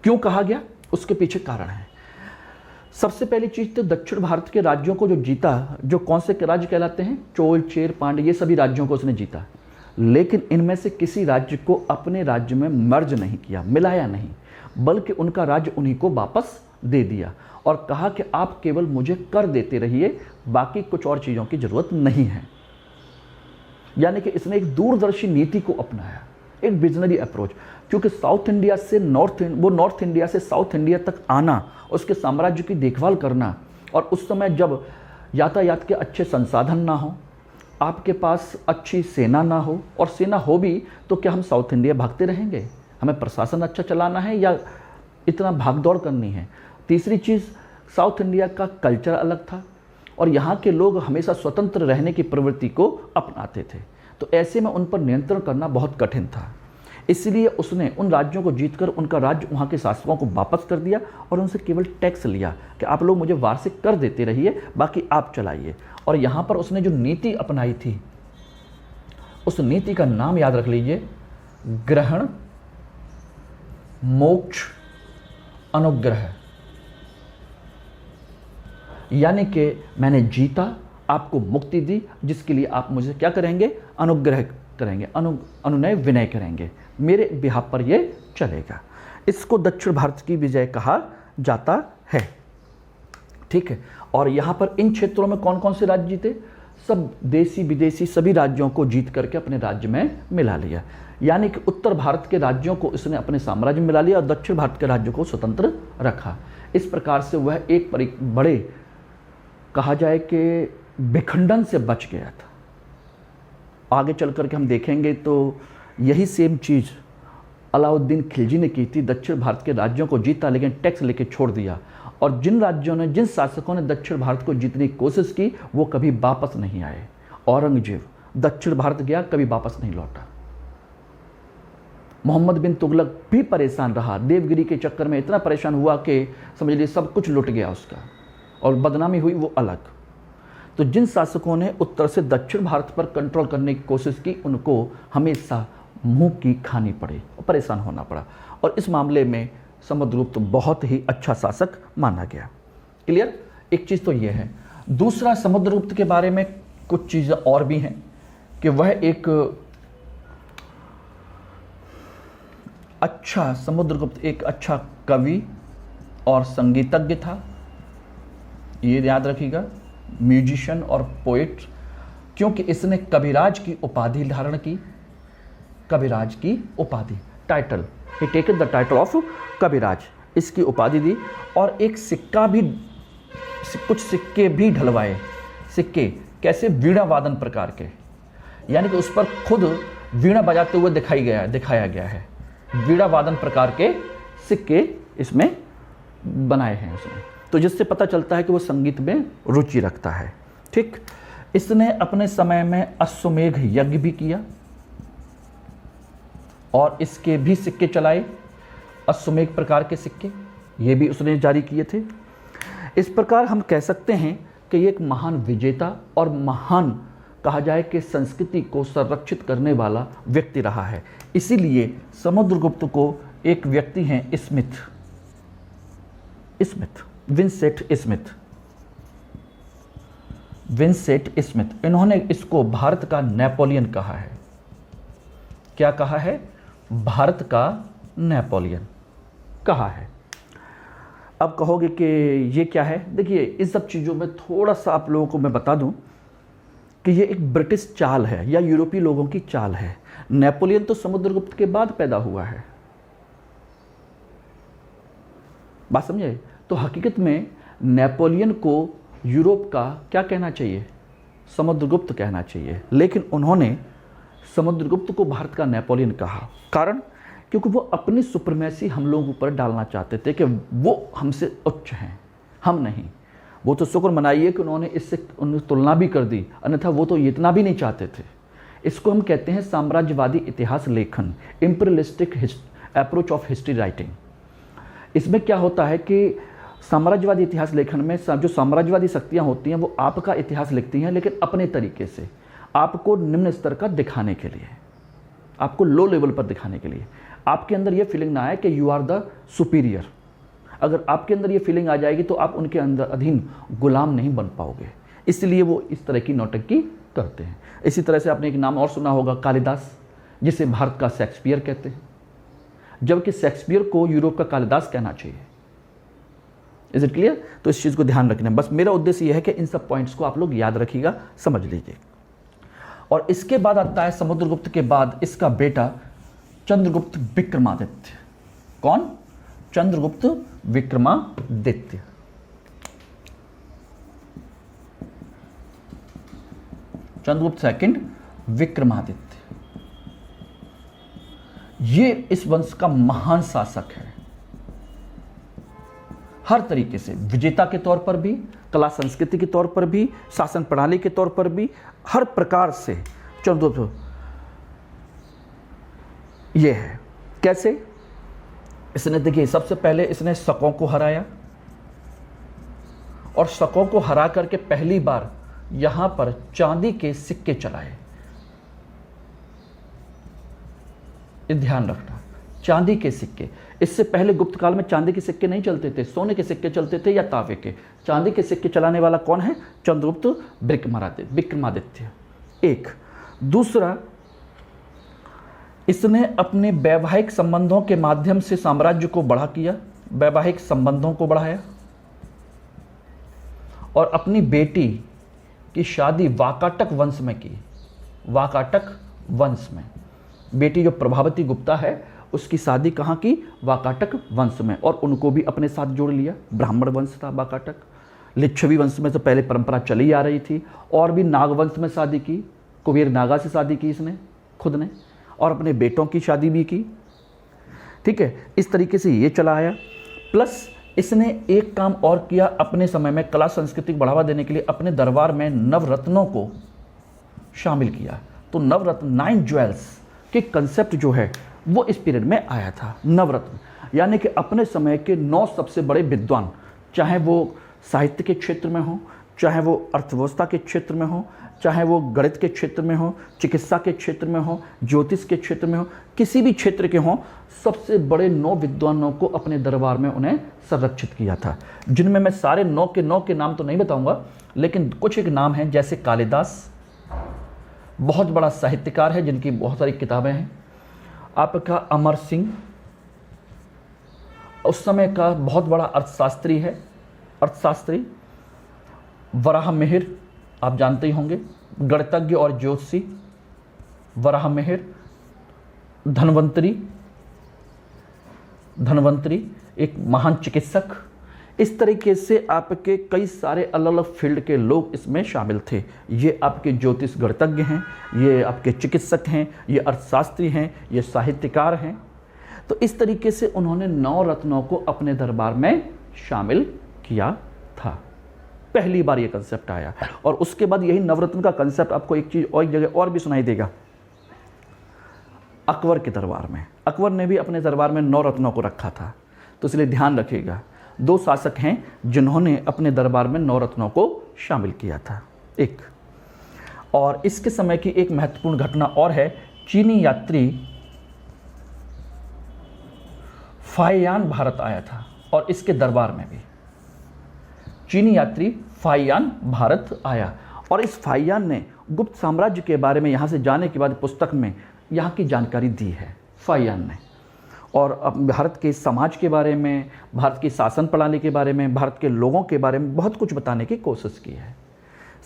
S1: क्यों कहा गया? उसके पीछे कारण है। सबसे पहली चीज तो दक्षिण भारत के राज्यों को जो जीता, जो कौन से राज्य कहलाते हैं, चोल, चेर, पांड्य, ये सभी राज्यों को उसने जीता। लेकिन इनमें से किसी राज्य को अपने राज्य में मर्ज नहीं किया, मिलाया नहीं, बल्कि उनका राज्य उन्हीं को वापस दे दिया और कहा कि आप केवल मुझे कर देते रहिए, बाकी कुछ और चीज़ों की ज़रूरत नहीं है। यानी कि इसने एक दूरदर्शी नीति को अपनाया, एक विजनरी अप्रोच, क्योंकि साउथ इंडिया से नॉर्थ इंडिया से साउथ इंडिया तक आना, उसके साम्राज्य की देखभाल करना, और उस समय जब यातायात के अच्छे संसाधन ना हो, आपके पास अच्छी सेना ना हो, और सेना हो भी तो क्या हम साउथ इंडिया भागते रहेंगे? हमें प्रशासन अच्छा चलाना है या इतना भागदौड़ करनी है? तीसरी चीज़, साउथ इंडिया का कल्चर अलग था और यहाँ के लोग हमेशा स्वतंत्र रहने की प्रवृत्ति को अपनाते थे, तो ऐसे में उन पर नियंत्रण करना बहुत कठिन था। इसलिए उसने उन राज्यों को जीतकर उनका राज्य वहाँ के शासकों को वापस कर दिया और उनसे केवल टैक्स लिया कि आप लोग मुझे वार्षिक कर देते रहिए, बाकी आप चलाइए। और यहाँ पर उसने जो नीति अपनाई थी, उस नीति का नाम याद रख लीजिए, ग्रहण मोक्ष अनुग्रह। यानी कि मैंने जीता, आपको मुक्ति दी, जिसके लिए आप मुझे क्या करेंगे? अनुग्रह करेंगे, अनुनय विनय करेंगे, मेरे बिहाफ पर ये चलेगा। इसको दक्षिण भारत की विजय कहा जाता है। ठीक है, और यहाँ पर इन क्षेत्रों में कौन कौन से राज्य जीते? सब देसी विदेशी सभी राज्यों को जीत करके अपने राज्य में मिला लिया। यानी कि उत्तर भारत के राज्यों को इसने अपने साम्राज्य में मिला लिया और दक्षिण भारत के राज्यों को स्वतंत्र रखा। इस प्रकार से वह एक बड़े कहा जाए कि विखंडन से बच गया था। आगे चल करके हम देखेंगे तो यही सेम चीज़ अलाउद्दीन खिलजी ने की थी। दक्षिण भारत के राज्यों को जीता लेकिन टैक्स लेके छोड़ दिया, और जिन शासकों ने दक्षिण भारत को जीतने की कोशिश की वो कभी वापस नहीं आए। औरंगजेब दक्षिण भारत गया, कभी वापस नहीं लौटा। मोहम्मद बिन तुगलक भी परेशान रहा, देवगिरी के चक्कर में इतना परेशान हुआ कि समझ लीजिए सब कुछ लुट गया उसका, और बदनामी हुई वो अलग। तो जिन शासकों ने उत्तर से दक्षिण भारत पर कंट्रोल करने की कोशिश की, उनको हमेशा मुंह की खानी पड़ी और परेशान होना पड़ा, और इस मामले में समुद्रगुप्त बहुत ही अच्छा शासक माना गया। क्लियर? एक चीज़ तो ये है। दूसरा, समुद्रगुप्त के बारे में कुछ चीज़ें और भी हैं कि वह एक समुद्रगुप्त एक अच्छा कवि और संगीतज्ञ था, ये याद रखिएगा, म्यूजिशियन और पोएट, क्योंकि इसने कविराज की उपाधि धारण की। कविराज की उपाधि, टाइटल, ही taken the title of Kaviraj, इसकी उपाधि दी। और एक सिक्का भी, कुछ सिक्के भी ढलवाए। सिक्के कैसे? वीणा वादन प्रकार के, यानी कि उस पर खुद वीणा बजाते हुए दिखाया गया है। वीणा वादन प्रकार के सिक्के इसमें बनाए हैं उसने, तो जिससे पता चलता है कि वो संगीत में रुचि रखता है। ठीक, इसने अपने समय में अश्वमेघ यज्ञ भी किया और इसके भी सिक्के चलाए, अश्वमेघ प्रकार के सिक्के, ये भी उसने जारी किए थे। इस प्रकार हम कह सकते हैं कि ये एक महान विजेता और महान कहा जाए कि संस्कृति को संरक्षित करने वाला व्यक्ति रहा है। इसीलिए समुद्रगुप्त को एक व्यक्ति हैं स्मिथ, विंसेंट स्मिथ, इन्होंने इसको भारत का नेपोलियन कहा है। क्या कहा है? भारत का नेपोलियन कहा है। अब कहोगे कि ये क्या है? देखिए, इस सब चीज़ों में थोड़ा सा आप लोगों को मैं बता दूं कि ये एक ब्रिटिश चाल है या यूरोपीय लोगों की चाल है। नेपोलियन तो समुद्रगुप्त के बाद पैदा हुआ है, बात समझे? तो हकीकत में नेपोलियन को यूरोप का क्या कहना चाहिए? समुद्रगुप्त कहना चाहिए, लेकिन उन्होंने समुद्रगुप्त को भारत का नेपोलियन कहा। कारण? क्योंकि वो अपनी सुप्रीमेसी हम लोगों पर डालना चाहते थे कि वो हमसे उच्च हैं, हम नहीं। वो तो शुक्र मनाइए कि उन्होंने इससे तुलना भी कर दी, अन्यथा वो तो इतना भी नहीं चाहते थे। इसको हम कहते हैं साम्राज्यवादी इतिहास लेखन, imperialistic approach of history writing. इसमें क्या होता है कि साम्राज्यवादी इतिहास लेखन में जो साम्राज्यवादी शक्तियाँ होती हैं वो आपका इतिहास लिखती हैं, लेकिन अपने तरीके से, आपको निम्न स्तर का दिखाने के लिए, आपको लो लेवल पर दिखाने के लिए। आपके अंदर ये फीलिंग ना आए कि यू आर द सुपीरियर। अगर आपके अंदर ये फीलिंग आ जाएगी तो आप उनके अंदर अधीन गुलाम नहीं बन पाओगे। इसलिए वो इस तरह की नौटंकी करते हैं। इसी तरह से आपने एक नाम और सुना होगा, कालिदास, जिसे भारत का शेक्सपियर कहते हैं, जबकि शेक्सपियर को यूरोप का कालिदास कहना चाहिए। Is it clear? तो इस चीज़ को ध्यान रखना। बस मेरा उद्देश्य यह है कि इन सब पॉइंट्स को आप लोग याद रखिएगा, समझ लीजिए। और इसके बाद आता है समुद्रगुप्त के बाद इसका बेटा चंद्रगुप्त विक्रमादित्य। कौन? चंद्रगुप्त विक्रमादित्य। चंद्रगुप्त सेकंड विक्रमादित्य, ये इस वंश का महान शासक है। हर तरीके से, विजेता के तौर पर भी, कला संस्कृति के तौर पर भी, शासन प्रणाली के तौर पर भी, हर प्रकार से चंद्रगुप्त ये है। कैसे? इसने, देखिए, सबसे पहले इसने शकों को हराया, और शकों को हरा करके पहली बार यहां पर चांदी के सिक्के चलाए। ध्यान रखना, चांदी के सिक्के। इससे पहले गुप्त काल में चांदी के सिक्के नहीं चलते थे, सोने के सिक्के चलते थे या तांबे के। चांदी के सिक्के चलाने वाला कौन है? चंद्रगुप्त विक्रमादित्य। एक। दूसरा, इसने अपने वैवाहिक संबंधों के माध्यम से साम्राज्य को बढ़ा किया, वैवाहिक संबंधों को बढ़ाया, और अपनी बेटी की शादी वाकाटक वंश में की। वाकाटक वंश में बेटी जो प्रभावती गुप्ता है, उसकी शादी कहाँ की? वाकाटक वंश में, और उनको भी अपने साथ जोड़ लिया। ब्राह्मण वंश था वाकाटक। लिच्छवी वंश में तो पहले परंपरा चली आ रही थी, और भी नागवंश में शादी की, कुबेर नागा से शादी की इसने खुद ने, और अपने बेटों की शादी भी की। ठीक है, इस तरीके से ये चला आया। प्लस इसने एक काम और किया अपने समय में, कला संस्कृति को बढ़ावा देने के लिए अपने दरबार में नवरत्नों को शामिल किया। तो नवरत्न, 9 ज्वेल्स के कंसेप्ट जो है वो इस पीरियड में आया था। नवरत्न यानी कि अपने समय के 9 सबसे बड़े विद्वान, चाहे वो साहित्य के क्षेत्र में हो, चाहे वो अर्थव्यवस्था के क्षेत्र में हो, चाहे वो गणित के क्षेत्र में हो, चिकित्सा के क्षेत्र में हो, ज्योतिष के क्षेत्र में हो, किसी भी क्षेत्र के हों, सबसे बड़े 9 विद्वानों को अपने दरबार में उन्हें संरक्षित किया था। जिनमें मैं सारे 9 के नाम तो नहीं बताऊंगा, लेकिन कुछ एक नाम हैं, जैसे कालिदास, बहुत बड़ा साहित्यकार है जिनकी बहुत सारी किताबें हैं। आपका अमर सिंह, उस समय का बहुत बड़ा अर्थशास्त्री है, अर्थशास्त्री। वराह मिहिर, आप जानते ही होंगे, गणितज्ञ और ज्योतिषी वराह मिहिर। धनवंतरी एक महान चिकित्सक। इस तरीके से आपके कई सारे अलग अलग फील्ड के लोग इसमें शामिल थे। ये आपके ज्योतिष गणितज्ञ हैं, ये आपके चिकित्सक हैं, ये अर्थशास्त्री हैं, ये साहित्यकार हैं। तो इस तरीके से उन्होंने 9 रत्नों को अपने दरबार में शामिल किया था। पहली बार ये कंसेप्ट आया, और उसके बाद यही नवरत्न का कंसेप्ट आपको एक चीज़ और एक जगह और भी सुनाई देगा। अकबर के दरबार में, अकबर ने भी अपने दरबार में 9 रत्नों को रखा था। तो इसलिए ध्यान रखिएगा, 2 शासक हैं जिन्होंने अपने दरबार में 9 रत्नों को शामिल किया था। एक और इसके समय की एक महत्वपूर्ण घटना और है, चीनी यात्री फाहियान भारत आया था, और इसके दरबार में भी चीनी यात्री फाहियान भारत आया। और इस फाहियान ने गुप्त साम्राज्य के बारे में यहाँ से जाने के बाद पुस्तक में यहाँ की जानकारी दी है फाहियान ने, और भारत के समाज के बारे में, भारत की शासन प्रणाली के बारे में, भारत के लोगों के बारे में बहुत कुछ बताने की कोशिश की है।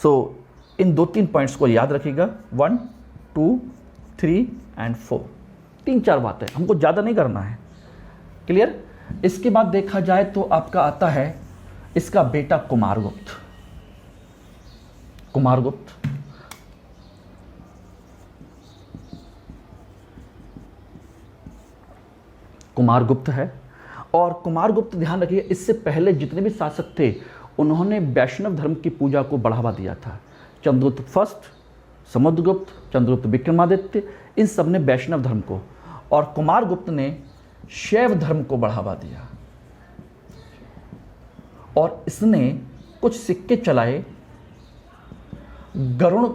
S1: सो इन 2-3 पॉइंट्स को याद रखिएगा, 1, 2, 3 एंड 4। 3-4 बातें, हमको ज़्यादा नहीं करना है। क्लियर? इसके बाद देखा जाए तो आपका आता है इसका बेटा कुमारगुप्त। कुमारगुप्त है, और कुमारगुप्त ध्यान रखिए, इससे पहले जितने भी शासक थे उन्होंने वैष्णव धर्म की पूजा को बढ़ावा दिया था। चंद्रगुप्त फर्स्ट, समुद्रगुप्त, चंद्रगुप्त विक्रमादित्य, इन सब ने वैष्णव धर्म को, और कुमारगुप्त ने शैव धर्म को बढ़ावा दिया। और इसने कुछ सिक्के चलाए, गरुण,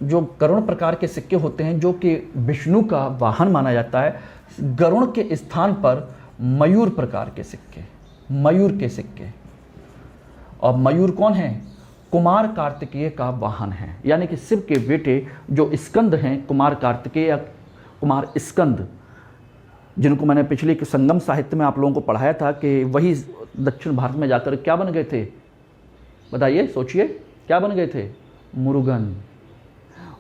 S1: जो गरुण प्रकार के सिक्के होते हैं, जो कि विष्णु का वाहन माना जाता है। गरुण के स्थान पर मयूर प्रकार के सिक्के, मयूर के सिक्के। और मयूर कौन है? कुमार कार्तिकेय का वाहन है, यानी कि शिव के बेटे जो स्कंद हैं, कुमार कार्तिकेय या कुमार स्कंद, जिनको मैंने पिछले संगम साहित्य में आप लोगों को पढ़ाया था कि वही दक्षिण भारत में जाकर क्या बन गए थे, बताइए, सोचिए, क्या बन गए थे? मुरुगन।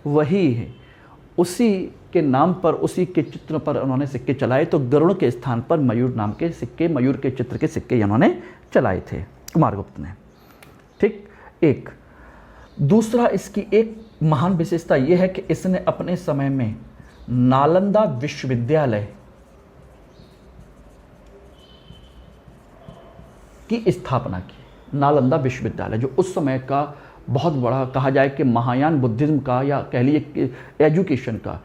S1: वही है, उसी के नाम पर, उसी के चित्र पर उन्होंने सिक्के चलाए। तो गरुड़ के स्थान पर मयूर नाम के सिक्के, मयूर के चित्र के सिक्के उन्होंने चलाए थे कुमारगुप्त ने। ठीक। एक दूसरा, इसकी एक महान विशेषता यह है कि इसने अपने समय में नालंदा विश्वविद्यालय की स्थापना की। नालंदा विश्वविद्यालय जो उस समय का बहुत बड़ा, कहा जाए कि महायान बुद्धिज्म का या कह लीजिए एजुकेशन का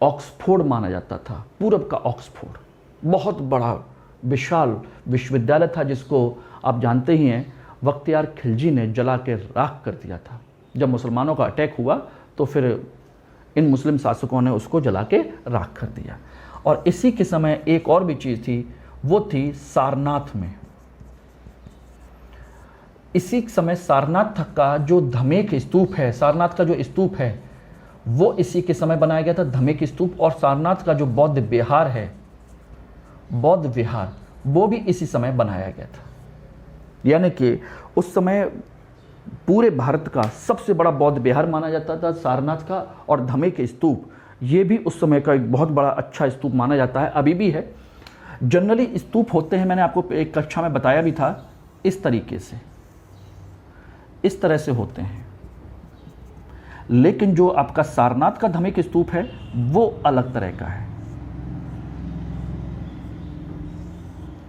S1: ऑक्सफोर्ड माना जाता था, पूरब का ऑक्सफोर्ड, बहुत बड़ा विशाल विश्वविद्यालय था, जिसको आप जानते ही हैं बख्तियार खिलजी ने जला के राख कर दिया था। जब मुसलमानों का अटैक हुआ तो फिर इन मुस्लिम शासकों ने उसको जला के राख कर दिया। और इसी के समय एक और भी चीज़ थी, वो थी सारनाथ में। इसी समय सारनाथ का जो धमेक स्तूप है, सारनाथ का जो स्तूप है वो इसी के समय बनाया गया था, धमेक स्तूप। और सारनाथ का जो बौद्ध विहार है, बौद्ध विहार, वो भी इसी समय बनाया गया था। यानी कि उस समय पूरे भारत का सबसे बड़ा बौद्ध विहार माना जाता था सारनाथ का। और धमेक स्तूप, ये भी उस समय का एक बहुत बड़ा अच्छा स्तूप माना जाता है, अभी भी है। जनरली स्तूप होते हैं, मैंने आपको एक कक्षा में बताया भी था, इस तरीके से, इस तरह से होते हैं। लेकिन जो आपका सारनाथ का धमेक स्तूप है वो अलग तरह का है,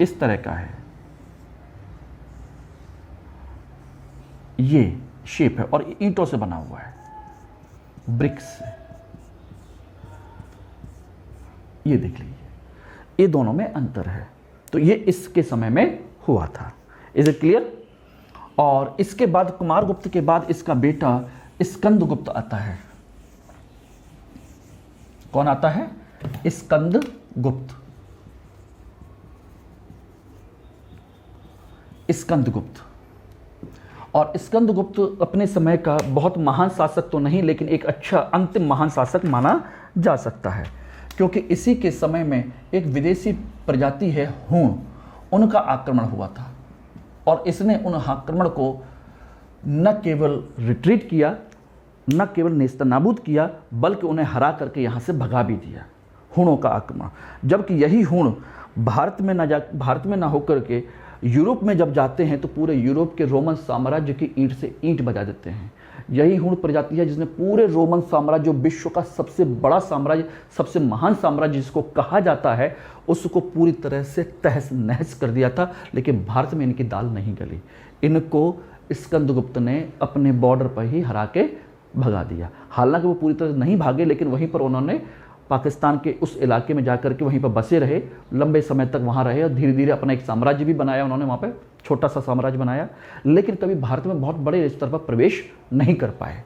S1: इस तरह का है, ये शेप है और ईंटों से बना हुआ है, ब्रिक्स से। ये देख लीजिए, ये दोनों में अंतर है। तो ये इसके समय में हुआ था। Is it clear? और इसके बाद कुमारगुप्त के बाद इसका बेटा स्कंदगुप्त आता है। कौन आता है? स्कंदगुप्त। स्कंदगुप्त। और स्कंदगुप्त अपने समय का बहुत महान शासक तो नहीं, लेकिन एक अच्छा अंतिम महान शासक माना जा सकता है, क्योंकि इसी के समय में एक विदेशी प्रजाति है हूण, उनका आक्रमण हुआ था। और इसने उन आक्रमण को न केवल रिट्रीट किया, न केवल नेस्तनाबूद किया, बल्कि उन्हें हरा करके यहाँ से भगा भी दिया, हूणों का आक्रमण। जबकि यही हूण भारत में ना होकर के यूरोप में जब जाते हैं तो पूरे यूरोप के रोमन साम्राज्य की ईंट से ईंट बजा देते हैं। यही हूण प्रजाति है जिसने पूरे रोमन साम्राज्य, जो विश्व का सबसे बड़ा साम्राज्य, सबसे महान साम्राज्य जिसको कहा जाता है, उसको पूरी तरह से तहस नहस कर दिया था। लेकिन भारत में इनकी दाल नहीं गली, इनको स्कंदगुप्त ने अपने बॉर्डर पर ही हरा के भगा दिया। हालांकि वो पूरी तरह नहीं भागे, लेकिन वहीं पर उन्होंने पाकिस्तान के उस इलाके में जाकर के वहीं पर बसे रहे, लंबे समय तक वहाँ रहे और धीरे धीरे अपना एक साम्राज्य भी बनाया उन्होंने, वहाँ पे छोटा सा साम्राज्य बनाया। लेकिन कभी भारत में बहुत बड़े स्तर पर प्रवेश नहीं कर पाए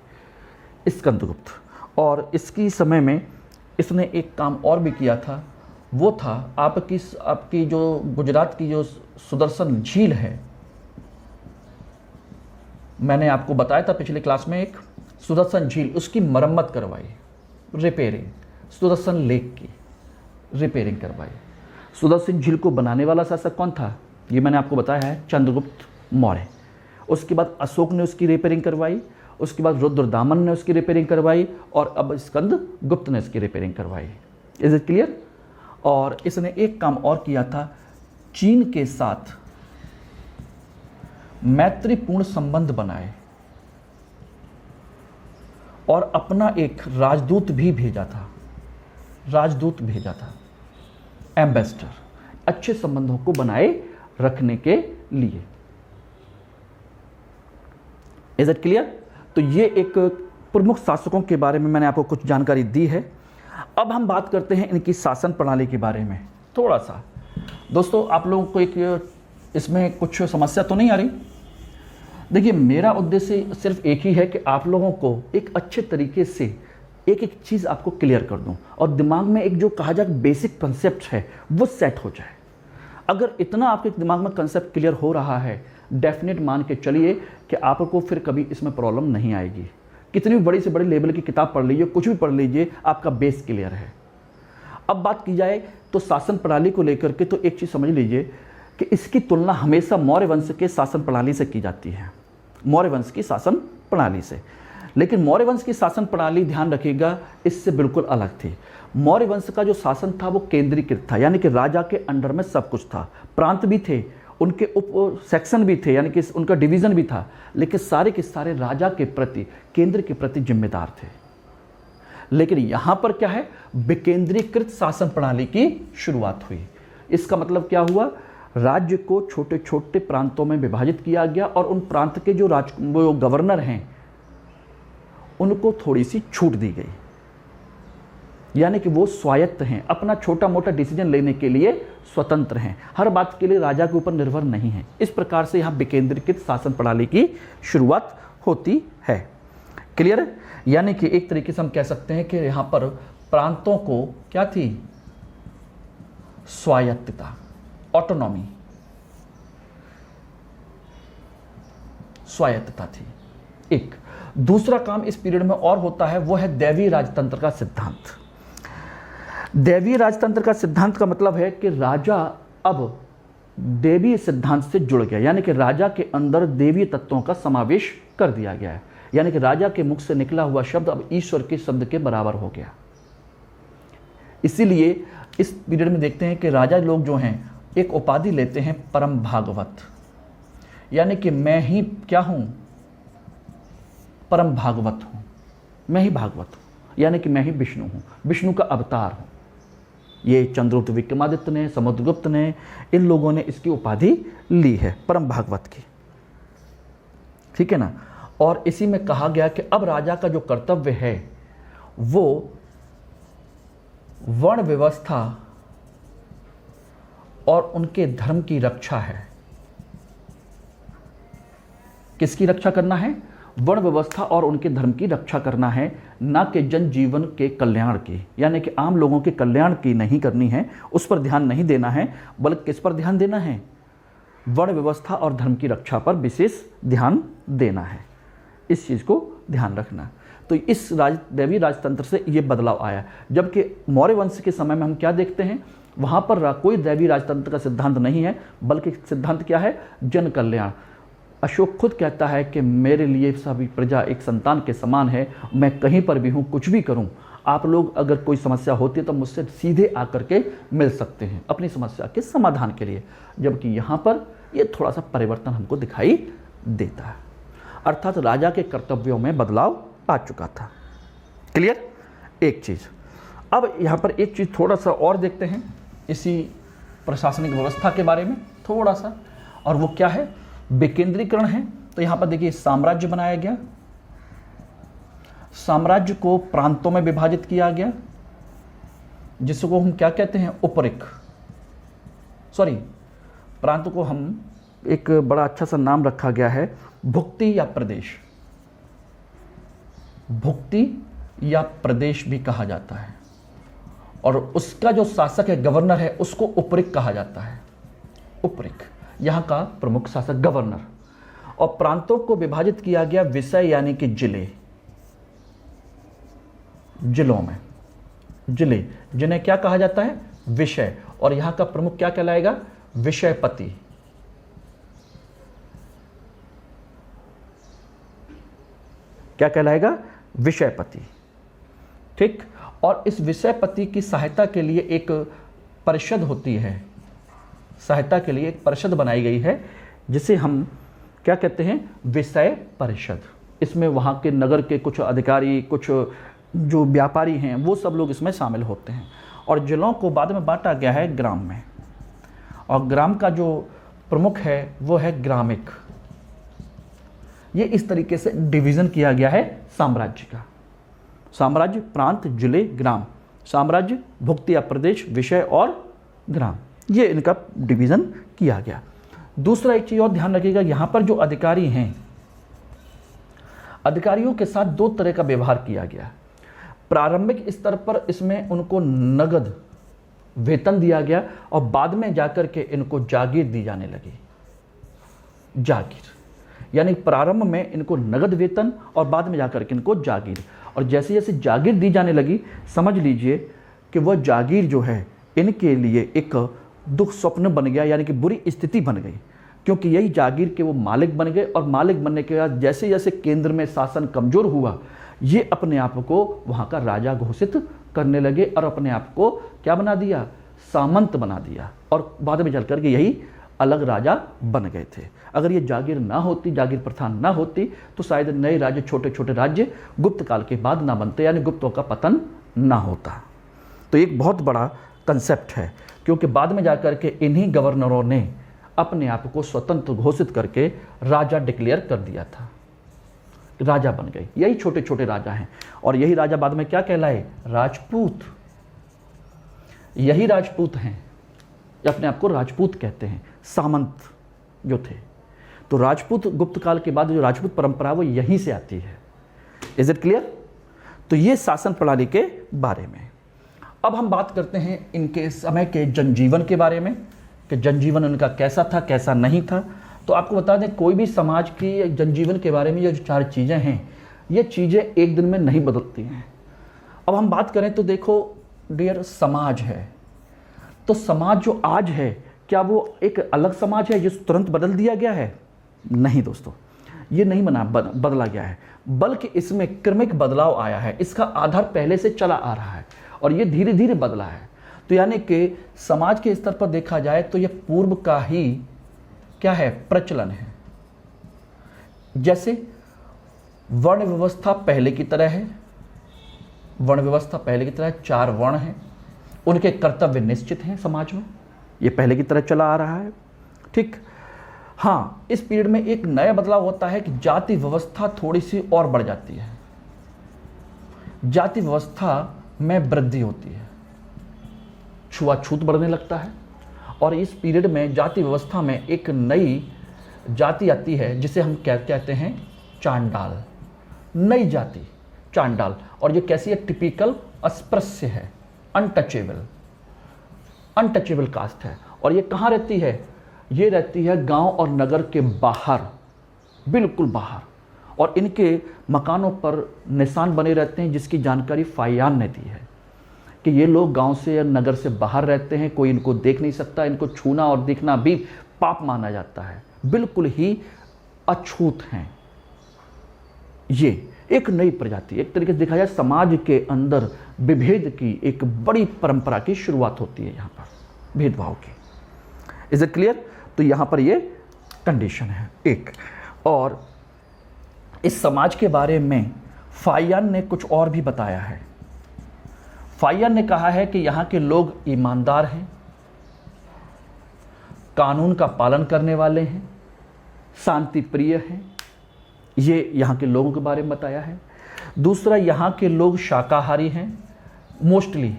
S1: स्कंदगुप्त। और इसकी समय में इसने एक काम और भी किया था, वो था आपकी जो गुजरात की जो सुदर्शन झील है, मैंने आपको बताया था पिछले क्लास में, एक सुदर्शन झील, उसकी मरम्मत करवाई, रिपेयरिंग, सुदर्शन लेक की रिपेयरिंग करवाई। सुदर्शन झील को बनाने वाला शासक कौन था? ये मैंने आपको बताया है, चंद्रगुप्त मौर्य। उसके बाद अशोक ने उसकी रिपेयरिंग करवाई, उसके बाद रुद्रदामन ने उसकी रिपेयरिंग करवाई, और अब स्कंदगुप्त ने इसकी रिपेयरिंग करवाई। Is it clear? और इसने एक काम और किया था, चीन के साथ मैत्रीपूर्ण संबंध बनाए और अपना एक राजदूत भी भेजा था, एम्बेसडर, अच्छे संबंधों को बनाए रखने के लिए। Is it clear? तो ये एक प्रमुख शासकों के बारे में मैंने आपको कुछ जानकारी दी है। अब हम बात करते हैं इनकी शासन प्रणाली के बारे में थोड़ा सा। दोस्तों, आप लोगों को एक इसमें कुछ समस्या तो नहीं आ रही? देखिए, मेरा उद्देश्य सिर्फ एक ही है कि आप लोगों को एक अच्छे तरीके से एक एक चीज़ आपको क्लियर कर दूं और दिमाग में एक जो कहा जाए बेसिक कंसेप्ट है वो सेट हो जाए। अगर इतना आपके दिमाग में कंसेप्ट क्लियर हो रहा है, डेफिनेट मान के चलिए कि आपको फिर कभी इसमें प्रॉब्लम नहीं आएगी। कितनी भी बड़ी से बड़ी लेवल की किताब पढ़ लीजिए, कुछ भी पढ़ लीजिए, आपका बेस क्लियर है। अब बात की जाए तो शासन प्रणाली को लेकर के, तो एक चीज़ समझ लीजिए कि इसकी तुलना हमेशा मौर्य वंश के शासन प्रणाली से की जाती है, मौर्य वंश की शासन प्रणाली से। लेकिन मौर्य वंश की शासन प्रणाली, ध्यान रखिएगा, इससे बिल्कुल अलग थी। मौर्य वंश का जो शासन था वो केंद्रीकृत था, यानी कि राजा के अंडर में सब कुछ था। प्रांत भी थे, उनके उप सेक्शन भी थे, यानी कि उनका डिवीज़न भी था, लेकिन सारे के सारे राजा के प्रति, केंद्र के प्रति जिम्मेदार थे। लेकिन यहाँ पर क्या है, विकेंद्रीकृत शासन प्रणाली की शुरुआत हुई। इसका मतलब क्या हुआ, राज्य को छोटे छोटे प्रांतों में विभाजित किया गया और उन प्रांत के जो गवर्नर हैं उनको थोड़ी सी छूट दी गई, यानी कि वो स्वायत्त हैं, अपना छोटा मोटा डिसीजन लेने के लिए स्वतंत्र हैं, हर बात के लिए राजा के ऊपर निर्भर नहीं हैं। इस प्रकार से यहाँ विकेंद्रीकृत शासन प्रणाली की शुरुआत होती है। क्लियर है? यानी कि एक तरीके से हम कह सकते हैं कि यहाँ पर प्रांतों को क्या थी, स्वायत्तता, ऑटोनॉमी, स्वायत्तता थी। एक दूसरा काम इस पीरियड में और होता है, वो है दैवीय राजतंत्र का सिद्धांत। दैवीय राजतंत्र का सिद्धांत का मतलब है कि राजा अब देवीय सिद्धांत से जुड़ गया, यानी कि राजा के अंदर देवीय तत्वों का समावेश कर दिया गया है, यानी कि राजा के मुख से निकला हुआ शब्द अब ईश्वर के शब्द के बराबर हो गया। इसीलिए इस पीरियड में देखते हैं कि राजा लोग जो हैं एक उपाधि लेते हैं परम भागवत, यानी कि मैं ही क्या हूं, परम भागवत हूं, मैं ही भागवत हूं, यानी कि मैं ही विष्णु हूं, विष्णु का अवतार हूं। ये चंद्रगुप्त विक्रमादित्य ने, समुद्रगुप्त ने, इन लोगों ने इसकी उपाधि ली है परम भागवत की। ठीक है ना? और इसी में कहा गया कि अब राजा का जो कर्तव्य है वो वर्ण व्यवस्था और उनके धर्म की रक्षा है। किसकी रक्षा करना है? वर्ण व्यवस्था और उनके धर्म की रक्षा करना है, ना कि जन जीवन के कल्याण की, यानी कि आम लोगों के कल्याण की नहीं करनी है, उस पर ध्यान नहीं देना है, बल्कि किस पर ध्यान देना है? वर्ण व्यवस्था और धर्म की रक्षा पर विशेष ध्यान देना है। इस चीज़ को ध्यान रखना। तो इस दैवीय राजतंत्र से ये बदलाव आया, जबकि मौर्य वंश के समय में हम क्या देखते हैं, वहाँ पर कोई दैवीय राजतंत्र का सिद्धांत नहीं है, बल्कि सिद्धांत क्या है? जन कल्याण। अशोक खुद कहता है कि मेरे लिए सभी प्रजा एक संतान के समान है, मैं कहीं पर भी हूँ, कुछ भी करूँ, आप लोग अगर कोई समस्या होती है तो मुझसे सीधे आकर के मिल सकते हैं अपनी समस्या के समाधान के लिए। जबकि यहाँ पर ये थोड़ा सा परिवर्तन हमको दिखाई देता है, अर्थात राजा के कर्तव्यों में बदलाव आ चुका था। क्लियर? एक चीज़। अब यहाँ पर एक चीज़ थोड़ा सा और देखते हैं इसी प्रशासनिक व्यवस्था के बारे में थोड़ा सा, और वो क्या है? विकेंद्रीकरण है। तो यहाँ पर देखिए साम्राज्य बनाया गया, साम्राज्य को प्रांतों में विभाजित किया गया, जिसको हम क्या कहते हैं? उपरिक, सॉरी, प्रांत को हम एक बड़ा अच्छा सा नाम रखा गया है, भुक्ति या प्रदेश। भुक्ति या प्रदेश भी कहा जाता है, और उसका जो शासक है, गवर्नर है, उसको उपरिक कहा जाता है। उपरिक, यहाँ का प्रमुख शासक गवर्नर। और प्रांतों को विभाजित किया गया विषय, यानी कि जिले, जिलों में, जिले जिन्हें क्या कहा जाता है? विषय। और यहाँ का प्रमुख क्या कहलाएगा? विषयपति। क्या कहलाएगा? विषयपति। ठीक। और इस विषयपति की सहायता के लिए एक परिषद होती है, सहायता के लिए एक परिषद बनाई गई है, जिसे हम क्या कहते हैं? विषय परिषद। इसमें वहाँ के नगर के कुछ अधिकारी, कुछ जो व्यापारी हैं, वो सब लोग इसमें शामिल होते हैं। और जिलों को बाद में बांटा गया है ग्राम में, और ग्राम का जो प्रमुख है वो है ग्रामिक। ये इस तरीके से डिवीज़न किया गया है साम्राज्य का। साम्राज्य, प्रांत, जिले, ग्राम। साम्राज्य, भुक्ति या प्रदेश, विषय और ग्राम, ये इनका डिवीज़न किया गया। दूसरा एक चीज़ और ध्यान रखिएगा, यहाँ पर जो अधिकारी हैं, अधिकारियों के साथ दो तरह का व्यवहार किया गया। प्रारंभिक स्तर पर इसमें उनको नगद वेतन दिया गया, और बाद में जाकर के इनको जागीर दी जाने लगी। जागीर। यानी प्रारंभ में इनको नगद वेतन और बाद में जाकर के इनको जागीर। और जैसे जैसे जागीर दी जाने लगी, समझ लीजिए कि वह जागीर जो है इनके लिए एक दुख स्वप्न बन गया, यानी कि बुरी स्थिति बन गई, क्योंकि यही जागीर के वो मालिक बन गए। और मालिक बनने के बाद जैसे जैसे केंद्र में शासन कमज़ोर हुआ, ये अपने आप को वहाँ का राजा घोषित करने लगे और अपने आप को क्या बना दिया, सामंत बना दिया। और बाद में चल करके यही अलग राजा बन गए थे। अगर ये जागीर ना होती, जागीर प्रथा ना होती, तो शायद नए राज्य, छोटे छोटे राज्य गुप्त काल के बाद ना बनते, यानी गुप्तों का पतन ना होता। तो एक बहुत बड़ा कंसेप्ट है, क्योंकि बाद में जाकर के इन्हीं गवर्नरों ने अपने आप को स्वतंत्र घोषित करके राजा डिक्लेयर कर दिया था, राजा बन गए। यही छोटे छोटे राजा हैं, और यही राजा बाद में क्या कहलाए, राजपूत। यही राजपूत हैं, अपने आप को राजपूत कहते हैं, सामंत जो थे। तो राजपूत गुप्त काल के बाद जो राजपूत परंपरा वो यहीं से आती है। Is it clear? तो ये शासन प्रणाली के बारे में। अब हम बात करते हैं इनके समय के जनजीवन के बारे में, कि जनजीवन उनका कैसा था, कैसा नहीं था। तो आपको बता दें, कोई भी समाज की जनजीवन के बारे में ये जो 4 चीज़ें हैं, ये चीज़ें एक दिन में नहीं बदलती हैं। अब हम बात करें तो देखो डियर, समाज है, तो समाज जो आज है, क्या वो एक अलग समाज है जिस तुरंत बदल दिया गया है? नहीं दोस्तों, ये नहीं बदला गया है, बल्कि इसमें क्रमिक बदलाव आया है। इसका आधार पहले से चला आ रहा है और ये धीरे धीरे बदला है। तो यानी कि समाज के स्तर पर देखा जाए तो यह पूर्व का ही क्या है, प्रचलन है। जैसे वर्ण व्यवस्था पहले की तरह है, वर्ण व्यवस्था पहले की तरह 4 वर्ण हैं, उनके कर्तव्य निश्चित हैं समाज में, ये पहले की तरह चला आ रहा है। ठीक, हाँ, इस पीरियड में एक नया बदलाव होता है कि जाति व्यवस्था थोड़ी सी और बढ़ जाती है, जाति व्यवस्था में वृद्धि होती है, छुआछूत बढ़ने लगता है। और इस पीरियड में जाति व्यवस्था में एक नई जाति आती है जिसे हम क्या कहते हैं, चांडाल। नई जाति चांडाल, और ये कैसी है, टिपिकल अस्पृश्य है, अनटचेबल कास्ट है। और ये कहाँ रहती है, ये रहती है गांव और नगर के बाहर, बिल्कुल बाहर, और इनके मकानों पर निशान बने रहते हैं, जिसकी जानकारी फाहियान ने दी है कि ये लोग गांव से या नगर से बाहर रहते हैं, कोई इनको देख नहीं सकता, इनको छूना और देखना भी पाप माना जाता है, बिल्कुल ही अछूत हैं। ये एक नई प्रजाति, एक तरीके से देखा जाए समाज के अंदर विभेद की एक बड़ी परंपरा की शुरुआत होती है, यहाँ पर भेदभाव की। Is it clear? तो यहाँ पर ये कंडीशन है एक। और इस समाज के बारे में फाहियान ने कुछ और भी बताया है। फाहियान ने कहा है कि यहाँ के लोग ईमानदार हैं, कानून का पालन करने वाले हैं, शांति प्रिय हैं, ये यहाँ के लोगों के बारे में बताया है। दूसरा, यहाँ के लोग शाकाहारी हैं मोस्टली,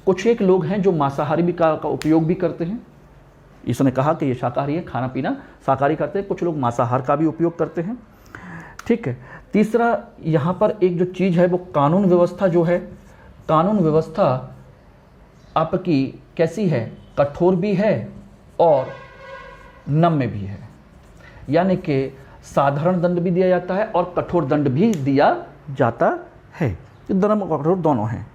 S1: कुछ एक लोग हैं जो मांसाहारी भी का उपयोग भी करते हैं। इसने कहा कि ये शाकाहारी है, खाना पीना शाकाहारी करते हैं, कुछ लोग मांसाहार का भी उपयोग करते हैं। ठीक है। तीसरा, यहाँ पर एक जो चीज़ है वो कानून व्यवस्था जो है, कानून व्यवस्था आपकी कैसी है, कठोर भी है और नम्य भी है, यानी कि साधारण दंड भी दिया जाता है और कठोर दंड भी दिया जाता है, नरम और कठोर दोनों हैं।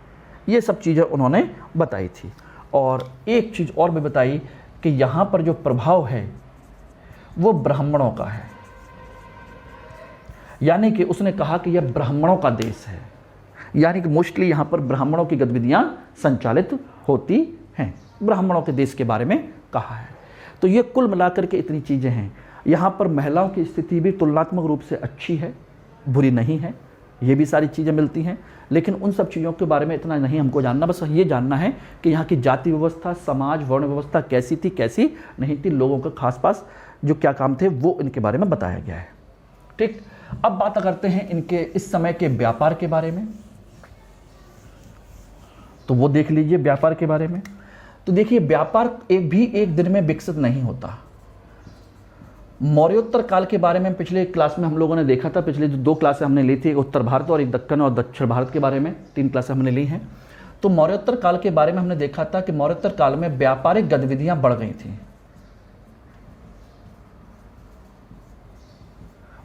S1: ये सब चीज़ें उन्होंने बताई थी। और एक चीज़ और भी बताई कि यहाँ पर जो प्रभाव है वो ब्राह्मणों का है, यानी कि उसने कहा कि यह ब्राह्मणों का देश है, यानी कि मोस्टली यहाँ पर ब्राह्मणों की गतिविधियाँ संचालित होती हैं, ब्राह्मणों के देश के बारे में कहा है। तो ये कुल मिलाकर के इतनी चीज़ें हैं। यहाँ पर महिलाओं की स्थिति भी तुलनात्मक रूप से अच्छी है, बुरी नहीं है, ये भी सारी चीज़ें मिलती हैं। लेकिन उन सब चीज़ों के बारे में इतना नहीं हमको जानना, बस ये जानना है कि यहाँ की जाति व्यवस्था, समाज, वर्ण व्यवस्था कैसी थी, कैसी नहीं थी, लोगों का खास पास जो क्या काम थे वो इनके बारे में बताया गया है। ठीक, अब बात करते हैं इनके इस समय के व्यापार के बारे में। तो वो देख लीजिए व्यापार के बारे में। तो देखिए, व्यापार एक दिन में विकसित नहीं होता। मौर्योत्तर काल के बारे में पिछले क्लास में हम लोगों ने देखा था, पिछले जो 2 क्लासें हमने ली थी, उत्तर भारत और एक दक्कन और दक्षिण भारत के बारे में 3 क्लासें हमने ली हैं। तो मौर्योत्तर काल के बारे में हमने देखा था कि मौर्योत्तर काल में व्यापारिक गतिविधियां बढ़ गई थी।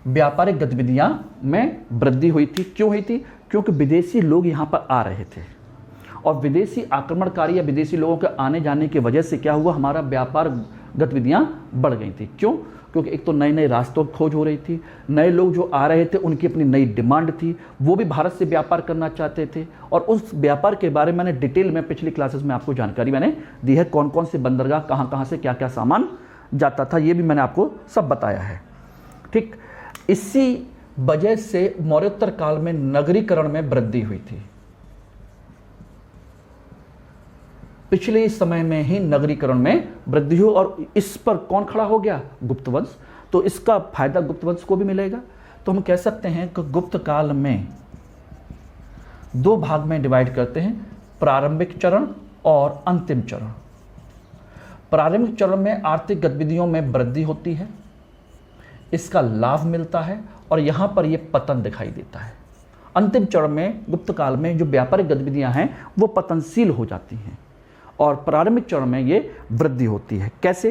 S1: व्यापारिक गतिविधियां में वृद्धि हुई थी। क्यों हुई थी? क्योंकि विदेशी लोग यहाँ पर आ रहे थे और विदेशी आक्रमणकारी या विदेशी लोगों के आने जाने की वजह से क्या हुआ, हमारा व्यापार गतिविधियां बढ़ गई थी। क्यों? क्योंकि एक तो नए नए रास्तों की खोज हो रही थी, नए लोग जो आ रहे थे उनकी अपनी नई डिमांड थी, वो भी भारत से व्यापार करना चाहते थे। और उस व्यापार के बारे में मैंने डिटेल में पिछली क्लासेस में आपको जानकारी मैंने दी है, कौन कौन से बंदरगाह कहाँ कहाँ से क्या क्या सामान जाता था, ये भी मैंने आपको सब बताया है। ठीक, इसी वजह से मौर्योत्तर काल में नगरीकरण में वृद्धि हुई थी। पिछले समय में ही नगरीकरण में वृद्धि हो और इस पर कौन खड़ा हो गया? गुप्त वंश। तो इसका फायदा गुप्त वंश को भी मिलेगा। तो हम कह सकते हैं कि गुप्त काल में दो भाग में डिवाइड करते हैं, प्रारंभिक चरण और अंतिम चरण। प्रारंभिक चरण में आर्थिक गतिविधियों में वृद्धि होती है, इसका लाभ मिलता है और यहां पर यह पतन दिखाई देता है। अंतिम चरण में गुप्त काल में जो व्यापारिक गतिविधियां हैं वो पतनशील हो जाती हैं और प्रारंभिक चरण में ये वृद्धि होती है। कैसे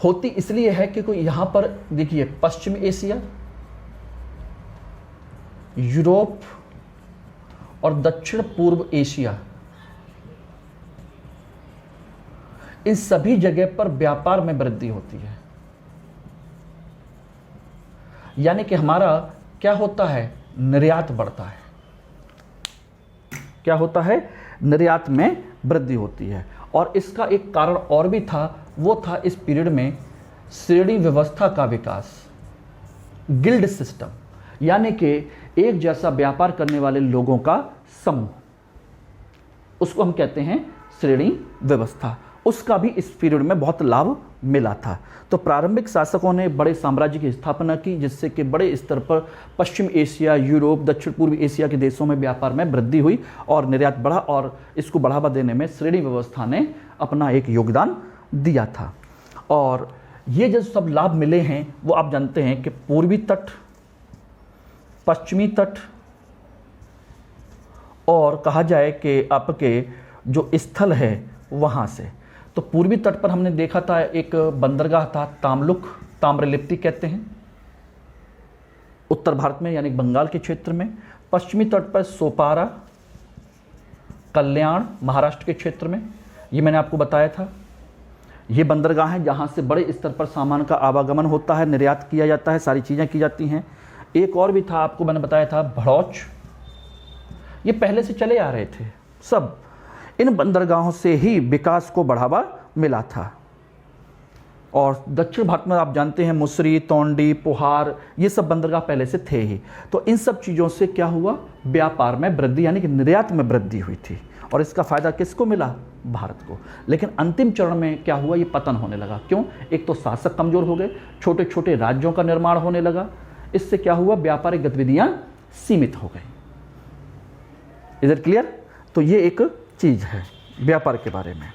S1: होती? इसलिए है कि कोई यहां पर देखिए, पश्चिम एशिया, यूरोप और दक्षिण पूर्व एशिया, इन सभी जगह पर व्यापार में वृद्धि होती है। यानी कि हमारा क्या होता है? निर्यात बढ़ता है। क्या होता है? निर्यात में वृद्धि होती है। और इसका एक कारण और भी था, वो था इस पीरियड में श्रेणी व्यवस्था का विकास, गिल्ड सिस्टम, यानी कि एक जैसा व्यापार करने वाले लोगों का समूह, उसको हम कहते हैं श्रेणी व्यवस्था। उसका भी इस पीरियड में बहुत लाभ मिला था। तो प्रारंभिक शासकों ने बड़े साम्राज्य की स्थापना की, जिससे कि बड़े स्तर पर पश्चिम एशिया, यूरोप, दक्षिण पूर्व एशिया के देशों में व्यापार में वृद्धि हुई और निर्यात बढ़ा और इसको बढ़ावा देने में श्रेणी व्यवस्था ने अपना एक योगदान दिया था। और ये जो सब लाभ मिले हैं वो आप जानते हैं कि पूर्वी तट, पश्चिमी तट और कहा जाए कि आपके जो स्थल है वहाँ से। तो पूर्वी तट पर हमने देखा था एक बंदरगाह था तामलुक, ताम्रलिप्ति कहते हैं, उत्तर भारत में यानी बंगाल के क्षेत्र में। पश्चिमी तट पर सोपारा, कल्याण, महाराष्ट्र के क्षेत्र में, ये मैंने आपको बताया था। ये बंदरगाह है जहाँ से बड़े स्तर पर सामान का आवागमन होता है, निर्यात किया जाता है, सारी चीज़ें की जाती हैं। एक और भी था, आपको मैंने बताया था भड़ौच, ये पहले से चले आ रहे थे। सब इन बंदरगाहों से ही विकास को बढ़ावा मिला था। और दक्षिण भारत में आप जानते हैं मुसरी, तोंडी, पुहार, ये सब बंदरगाह पहले से थे ही। तो इन सब चीज़ों से क्या हुआ? व्यापार में वृद्धि यानी कि निर्यात में वृद्धि हुई थी और इसका फायदा किसको मिला? भारत को। लेकिन अंतिम चरण में क्या हुआ? ये पतन होने लगा। क्यों? एक तो शासक कमजोर हो गए, छोटे छोटे राज्यों का निर्माण होने लगा, इससे क्या हुआ? व्यापारिक गतिविधियां सीमित हो गई। Is it clear? तो ये एक चीज है व्यापार के बारे में।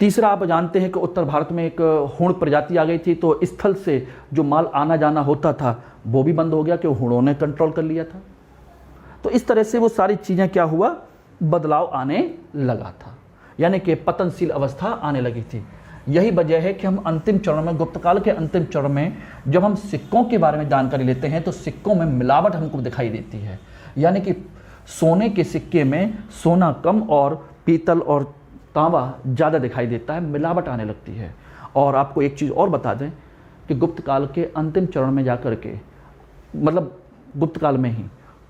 S1: तीसरा, आप जानते हैं कि उत्तर भारत में एक हूण प्रजाति आ गई थी, तो स्थल से जो माल आना जाना होता था वो भी बंद हो गया, कि हूणों ने कंट्रोल कर लिया था। तो इस तरह से वो सारी चीज़ें क्या हुआ? बदलाव आने लगा था, यानी कि पतनशील अवस्था आने लगी थी। यही वजह है कि हम अंतिम चरण में, गुप्त काल के अंतिम चरण में जब हम सिक्कों के बारे में जानकारी लेते हैं तो सिक्कों में मिलावट हमको दिखाई देती है। यानी कि सोने के सिक्के में सोना कम और पीतल और तांबा ज़्यादा दिखाई देता है, मिलावट आने लगती है। और आपको एक चीज़ और बता दें कि गुप्त काल के अंतिम चरण में जाकर के, मतलब गुप्त काल में ही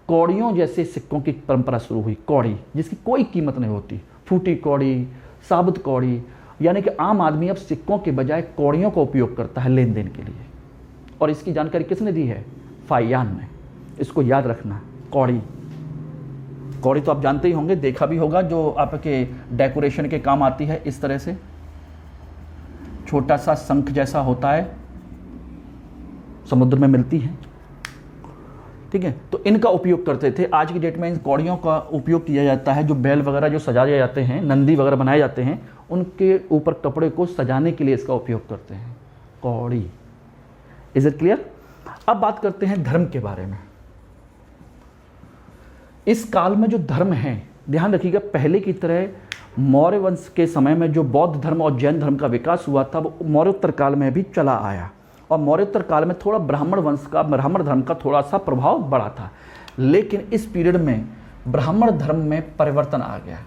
S1: कौड़ियों जैसे सिक्कों की परंपरा शुरू हुई। कौड़ी जिसकी कोई कीमत नहीं होती, फूटी कौड़ी, साबुत कौड़ी, यानी कि आम आदमी अब सिक्कों के बजाय कौड़ियों का उपयोग करता है लेन देन के लिए। और इसकी जानकारी किसने दी है? फाहियान ने। इसको याद रखना, कौड़ी। कौड़ी तो आप जानते ही होंगे, देखा भी होगा, जो आपके डेकोरेशन के काम आती है। इस तरह से छोटा सा शंख जैसा होता है, समुद्र में मिलती है, ठीक है। तो इनका उपयोग करते थे। आज की डेट में इन कौड़ियों का उपयोग किया जाता है। जो बैल वगैरह जो सजाए जाते हैं, नंदी वगैरह बनाए जाते हैं, उनके ऊपर कपड़े को सजाने के लिए इसका उपयोग करते हैं, कौड़ी। Is it clear? अब बात करते हैं धर्म के बारे में। इस काल में जो धर्म है, ध्यान रखिएगा, पहले की तरह मौर्य वंश के समय में जो बौद्ध धर्म और जैन धर्म का विकास हुआ था वो मौर्योत्तर काल में भी चला आया, और मौर्योत्तर काल में थोड़ा ब्राह्मण धर्म का थोड़ा सा प्रभाव बढ़ा था। लेकिन इस पीरियड में ब्राह्मण धर्म में परिवर्तन आ गया।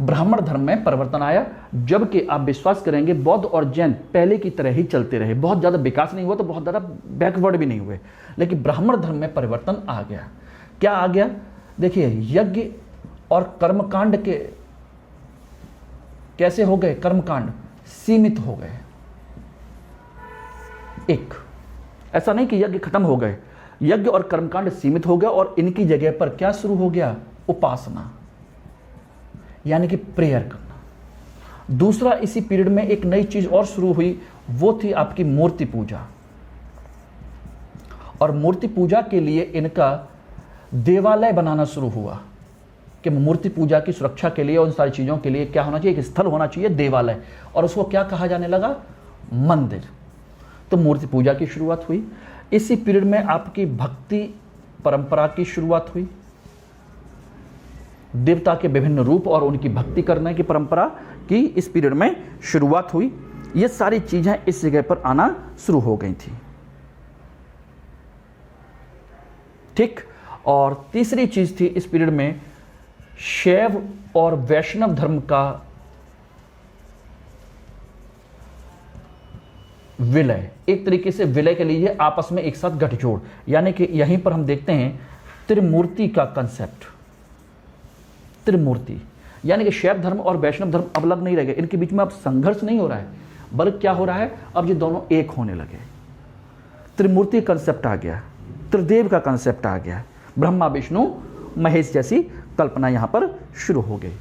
S1: ब्राह्मण धर्म में परिवर्तन आया, जबकि आप विश्वास करेंगे बौद्ध और जैन पहले की तरह ही चलते रहे। बहुत ज़्यादा विकास नहीं हुआ तो बहुत ज़्यादा बैकवर्ड भी नहीं हुए, लेकिन ब्राह्मण धर्म में परिवर्तन आ गया। क्या आ गया? देखिए, यज्ञ और कर्मकांड के कैसे हो गए? कर्मकांड सीमित हो गए। एक ऐसा नहीं कि यज्ञ खत्म हो गए, यज्ञ और कर्मकांड सीमित हो गया और इनकी जगह पर क्या शुरू हो गया? उपासना, यानी कि प्रेयर करना। दूसरा, इसी पीरियड में एक नई चीज और शुरू हुई, वो थी आपकी मूर्ति पूजा। और मूर्ति पूजा के लिए इनका देवालय बनाना शुरू हुआ कि मूर्ति पूजा की सुरक्षा के लिए और उन सारी चीजों के लिए क्या होना चाहिए? एक स्थल होना चाहिए, देवालय, और उसको क्या कहा जाने लगा? मंदिर। तो मूर्ति पूजा की शुरुआत हुई। इसी पीरियड में आपकी भक्ति परंपरा की शुरुआत हुई। देवता के विभिन्न रूप और उनकी भक्ति करने की परंपरा की इस पीरियड में शुरुआत हुई। ये सारी चीजें इस जगह पर आना शुरू हो गई थी। ठीक। और तीसरी चीज थी इस पीरियड में शैव और वैष्णव धर्म का विलय। एक तरीके से विलय के लिए आपस में एक साथ गठजोड़, यानी कि यहीं पर हम देखते हैं त्रिमूर्ति का कंसेप्ट। त्रिमूर्ति यानी कि शैव धर्म और वैष्णव धर्म अब अलग नहीं रह गए, इनके बीच में अब संघर्ष नहीं हो रहा है, बल्कि क्या हो रहा है? अब ये दोनों एक होने लगे। त्रिमूर्ति कंसेप्ट आ गया, त्रिदेव का कंसेप्ट आ गया, ब्रह्मा विष्णु महेश जैसी कल्पना यहां पर शुरू हो गई।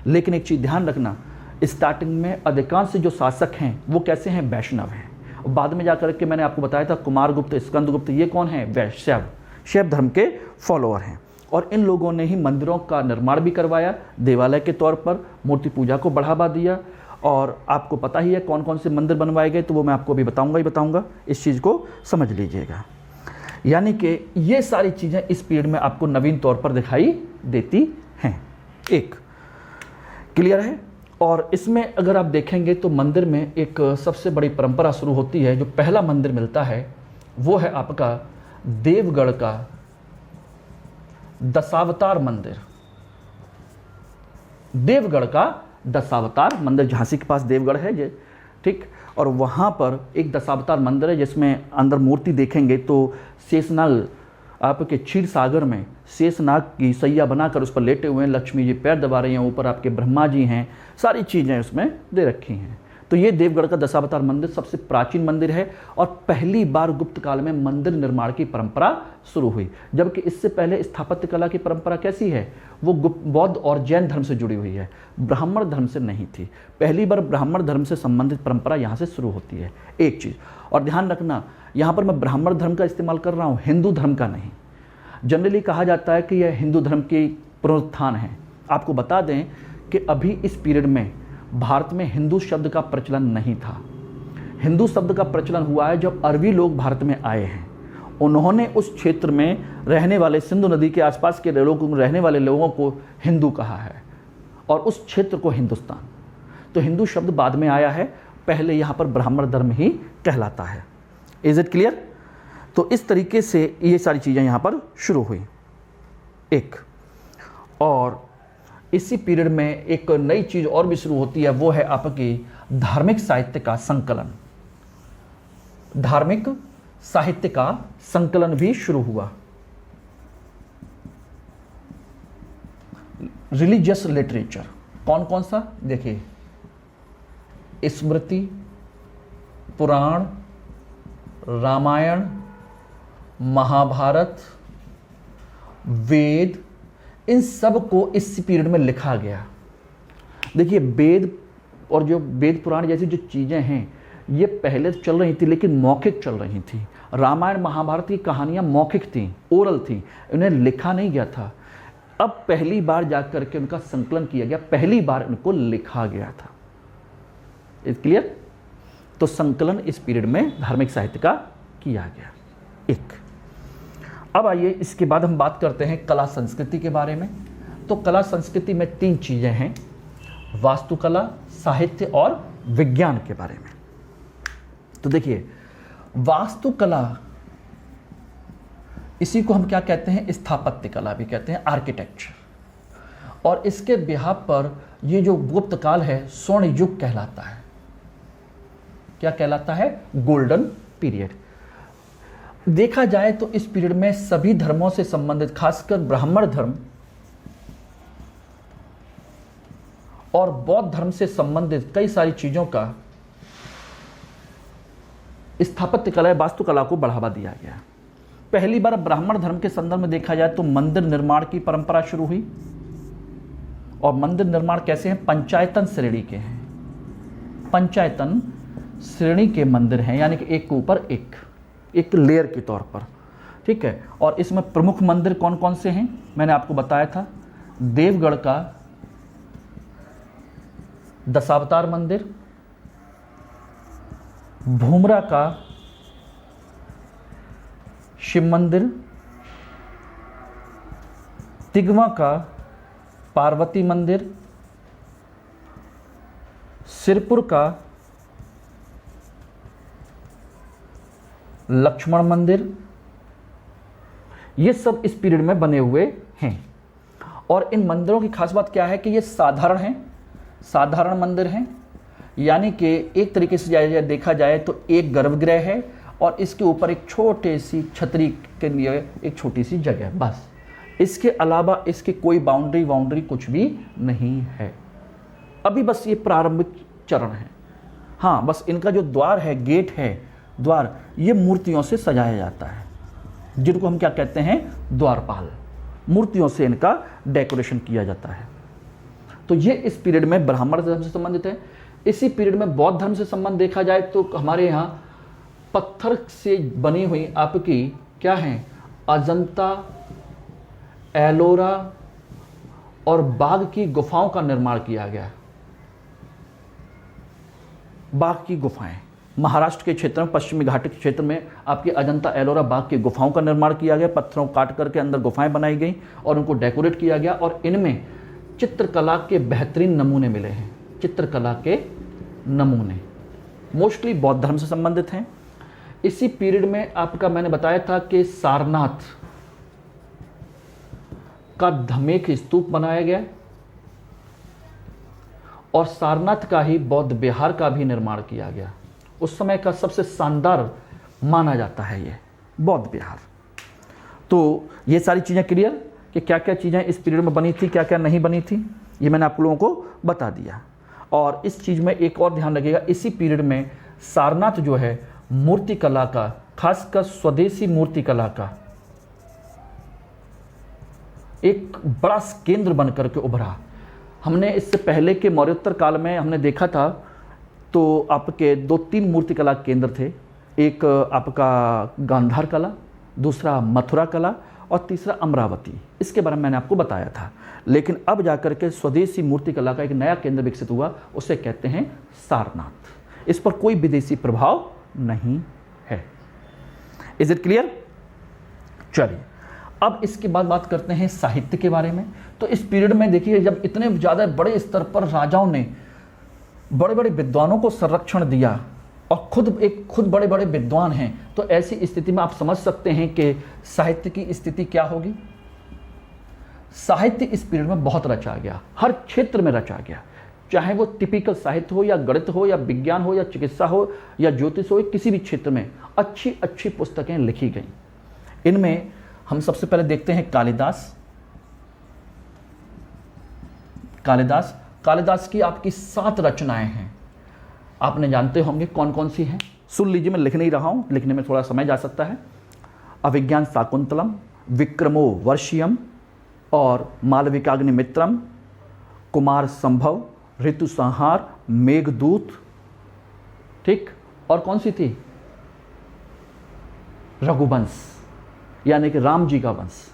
S1: लेकिन एक चीज ध्यान रखना, स्टार्टिंग में अधिकांश जो शासक हैं वो कैसे हैं? वैष्णव हैं। बाद में जाकर के मैंने आपको बताया था कुमारगुप्त, स्कंदगुप्त, ये कौन है? शैव धर्म के फॉलोअर हैं। और इन लोगों ने ही मंदिरों का निर्माण भी करवाया, देवालय के तौर पर मूर्ति पूजा को बढ़ावा दिया। और आपको पता ही है कौन कौन से मंदिर बनवाए गए, तो वो मैं आपको अभी बताऊंगा, इस चीज़ को समझ लीजिएगा। यानी कि ये सारी चीज़ें इस पीरियड में आपको नवीन तौर पर दिखाई देती हैं। एक क्लियर है। और इसमें अगर आप देखेंगे तो मंदिर में एक सबसे बड़ी परंपरा शुरू होती है। जो पहला मंदिर मिलता है वो है आपका देवगढ़ का दशावतार मंदिर। देवगढ़ का दशावतार मंदिर, झांसी के पास देवगढ़ है ये, ठीक। और वहाँ पर एक दशावतार मंदिर है जिसमें अंदर मूर्ति देखेंगे तो शेषनाग, आपके क्षीर सागर में शेषनाग की सैया बनाकर उस पर लेटे हुए हैं, लक्ष्मी जी पैर दबा रही हैं, ऊपर आपके ब्रह्मा जी हैं, सारी चीज़ें उसमें दे रखी हैं। तो ये देवगढ़ का दशावतार मंदिर सबसे प्राचीन मंदिर है और पहली बार गुप्त काल में मंदिर निर्माण की परंपरा शुरू हुई। जबकि इससे पहले स्थापत्य कला की परंपरा कैसी है? वो बौद्ध और जैन धर्म से जुड़ी हुई है, ब्राह्मण धर्म से नहीं थी। पहली बार ब्राह्मण धर्म से संबंधित परंपरा यहाँ से शुरू होती है। एक चीज़ और ध्यान रखना, यहाँ पर मैं ब्राह्मण धर्म का इस्तेमाल कर रहा हूँ, हिंदू धर्म का नहीं। जनरली कहा जाता है कि यह हिंदू धर्म की पुनरुत्थान है। आपको बता दें कि अभी इस पीरियड में भारत में हिंदू शब्द का प्रचलन नहीं था। हिंदू शब्द का प्रचलन हुआ है जब अरबी लोग भारत में आए हैं। उन्होंने उस क्षेत्र में रहने वाले, सिंधु नदी के आसपास के रहने वाले लोगों को हिंदू कहा है और उस क्षेत्र को हिंदुस्तान। तो हिंदू शब्द बाद में आया है, पहले यहाँ पर ब्राह्मण धर्म ही कहलाता है। Is it clear? तो इस तरीके से ये सारी चीज़ें यहाँ पर शुरू हुई। एक और इसी पीरियड में एक नई चीज़ और भी शुरू होती है, वो है आपकी धार्मिक साहित्य का संकलन। धार्मिक साहित्य का संकलन भी शुरू हुआ। रिलीजियस लिटरेचर कौन कौन सा? देखिए, स्मृति, पुराण, रामायण, महाभारत, वेद, इन सब को इस पीरियड में लिखा गया। देखिए, वेद और जो वेद पुराण जैसी जो चीज़ें हैं ये पहले चल रही थी लेकिन मौखिक चल रही थी। रामायण महाभारत की कहानियाँ मौखिक थी, ओरल थी, इन्हें लिखा नहीं गया था। अब पहली बार जाकर के उनका संकलन किया गया, पहली बार उनको लिखा गया था। Is clear? तो संकलन इस पीरियड में धार्मिक साहित्य का किया गया। एक अब आइए इसके बाद हम बात करते हैं कला संस्कृति के बारे में। तो कला संस्कृति में 3 चीज़ें हैं, वास्तुकला, साहित्य और विज्ञान के बारे में। तो देखिए, वास्तुकला, इसी को हम क्या कहते हैं, स्थापत्य कला भी कहते हैं, आर्किटेक्चर। और इसके बिहाफ पर ये जो गुप्त काल है स्वर्ण युग कहलाता है। क्या कहलाता है? Golden period. देखा जाए तो इस पीरियड में सभी धर्मों से संबंधित, खासकर ब्राह्मण धर्म और बौद्ध धर्म से संबंधित कई सारी चीजों का स्थापत्य कला, वास्तुकला को बढ़ावा दिया गया। पहली बार ब्राह्मण धर्म के संदर्भ में देखा जाए तो मंदिर निर्माण की परंपरा शुरू हुई। और मंदिर निर्माण कैसे हैं? पंचायतन श्रेणी के हैं। पंचायतन श्रेणी के मंदिर हैं, यानी कि एक के ऊपर एक लेयर के तौर पर, ठीक है। और इसमें प्रमुख मंदिर कौन कौन से हैं मैंने आपको बताया था। देवगढ़ का दशावतार मंदिर, भूमरा का शिव मंदिर, तिगवा का पार्वती मंदिर, सिरपुर का लक्ष्मण मंदिर, ये सब इस पीरियड में बने हुए हैं। और इन मंदिरों की खास बात क्या है कि ये साधारण हैं, साधारण मंदिर हैं, यानी कि एक तरीके से देखा जाए तो एक गर्भगृह है और इसके ऊपर एक छोटी सी छतरी के लिए एक छोटी सी जगह, बस। इसके अलावा इसके कोई बाउंड्री कुछ भी नहीं है। अभी बस ये प्रारंभिक चरण है। हाँ, बस इनका जो द्वार है, गेट है, द्वार, ये मूर्तियों से सजाया जाता है, जिनको हम क्या कहते हैं? द्वारपाल। मूर्तियों से इनका डेकोरेशन किया जाता है। तो ये इस पीरियड में ब्राह्मण धर्म से संबंधित है। इसी पीरियड में बौद्ध धर्म से संबंध देखा जाए तो हमारे यहाँ पत्थर से बनी हुई आपकी क्या है, अजंता, एलोरा और बाघ की गुफाओं का निर्माण किया गया। बाघ की गुफाएं महाराष्ट्र के क्षेत्र में, पश्चिमी घाट के क्षेत्र में आपकी अजंता, एलोरा, बाघ की गुफाओं का निर्माण किया गया। पत्थरों काट करके अंदर गुफाएं बनाई गई और उनको डेकोरेट किया गया। और इनमें चित्रकला के बेहतरीन नमूने मिले हैं। चित्रकला के नमूने मोस्टली बौद्ध धर्म से संबंधित हैं। इसी पीरियड में आपका मैंने बताया था कि सारनाथ का धमेक स्तूप बनाया गया और सारनाथ का ही बौद्ध विहार का भी निर्माण किया गया। उस समय का सबसे शानदार माना जाता है ये बौद्ध विहार। तो ये सारी चीज़ें क्लियर कि क्या क्या चीज़ें इस पीरियड में बनी थी, क्या क्या नहीं बनी थी, ये मैंने आप लोगों को बता दिया। और इस चीज़ में एक और ध्यान रखिएगा, इसी पीरियड में सारनाथ जो है मूर्ति कला का, खासकर स्वदेशी मूर्ति कला का एक बड़ा केंद्र बनकर के उभरा। हमने इससे पहले के मौर्योत्तर काल में हमने देखा था तो आपके 2-3 मूर्तिकला केंद्र थे। एक आपका गांधार कला, दूसरा मथुरा कला और तीसरा अमरावती। इसके बारे में मैंने आपको बताया था। लेकिन अब जाकर के स्वदेशी मूर्तिकला का एक नया केंद्र विकसित हुआ, उसे कहते हैं सारनाथ। इस पर कोई विदेशी प्रभाव नहीं है। Is it clear? चलिए अब इसके बाद बात करते हैं साहित्य के बारे में। तो इस पीरियड में देखिए, जब इतने ज़्यादा बड़े स्तर पर राजाओं ने बड़े बड़े विद्वानों को संरक्षण दिया और खुद बड़े बड़े विद्वान हैं, तो ऐसी स्थिति में आप समझ सकते हैं कि साहित्य की स्थिति क्या होगी। साहित्य इस पीरियड में बहुत रचा गया, हर क्षेत्र में रचा गया, चाहे वो टिपिकल साहित्य हो या गणित हो या विज्ञान हो या चिकित्सा हो या ज्योतिष हो, किसी भी क्षेत्र में अच्छी अच्छी पुस्तकें लिखी गई। इनमें हम सबसे पहले देखते हैं कालिदास की आपकी 7 रचनाएं हैं। आपने जानते होंगे कौन कौन सी हैं, सुन लीजिए, मैं लिख नहीं रहा हूं, लिखने में थोड़ा समय जा सकता है। अभिज्ञान शाकुंतलम, विक्रमो वर्षियम और मालविकाग्निमित्रम, कुमार संभव, ऋतु संहार, मेघदूत, ठीक। और कौन सी थी? रघुवंश, यानी कि राम जी का वंश,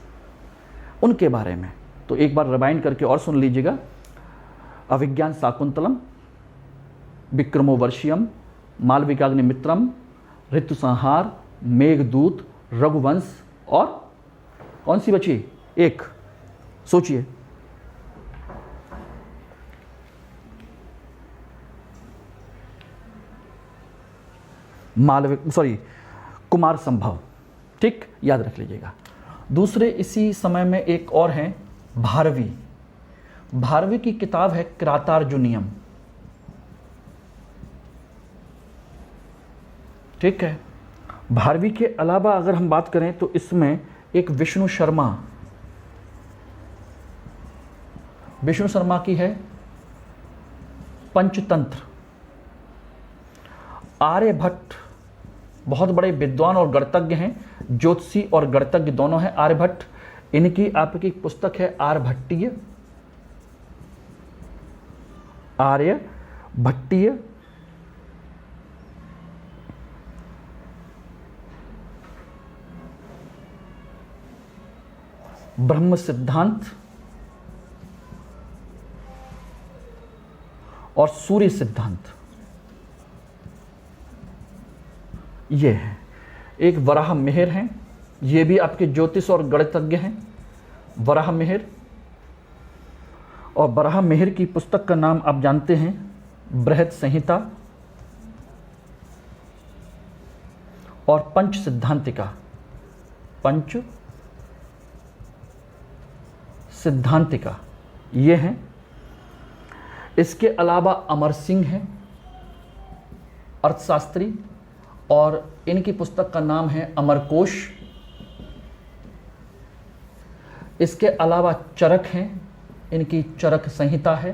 S1: उनके बारे में। तो एक बार रिवाइंड करके और सुन लीजिएगा। अभिज्ञान शाकुंतलम, विक्रमो वर्षियम, मालविकाग्निमित्रम, ऋतु संहार, मेघदूत, रघुवंश और कौन सी बची? एक, सोचिए। कुमार संभव, ठीक, याद रख लीजिएगा। दूसरे इसी समय में एक और हैं भारवी। भारवी की किताब है किरातार्जुनीयम, ठीक है। भारवी के अलावा अगर हम बात करें तो इसमें एक विष्णु शर्मा की है पंचतंत्र। आर्यभट्ट बहुत बड़े विद्वान और गणितज्ञ हैं, ज्योतिषी और गणितज्ञ दोनों हैं आर्यभट्ट। इनकी आपकी पुस्तक है आर्यभट्टीय ब्रह्म सिद्धांत और सूर्य सिद्धांत। ये है। एक वराह मिहिर हैं, ये भी आपके ज्योतिष और गणितज्ञ हैं, वराह मिहिर। और वराह मिहिर की पुस्तक का नाम आप जानते हैं बृहद संहिता और पंच सिद्धांतिका, ये हैं। इसके अलावा अमर सिंह हैं, अर्थशास्त्री, और इनकी पुस्तक का नाम है अमरकोश। इसके अलावा चरक हैं, इनकी चरक संहिता है।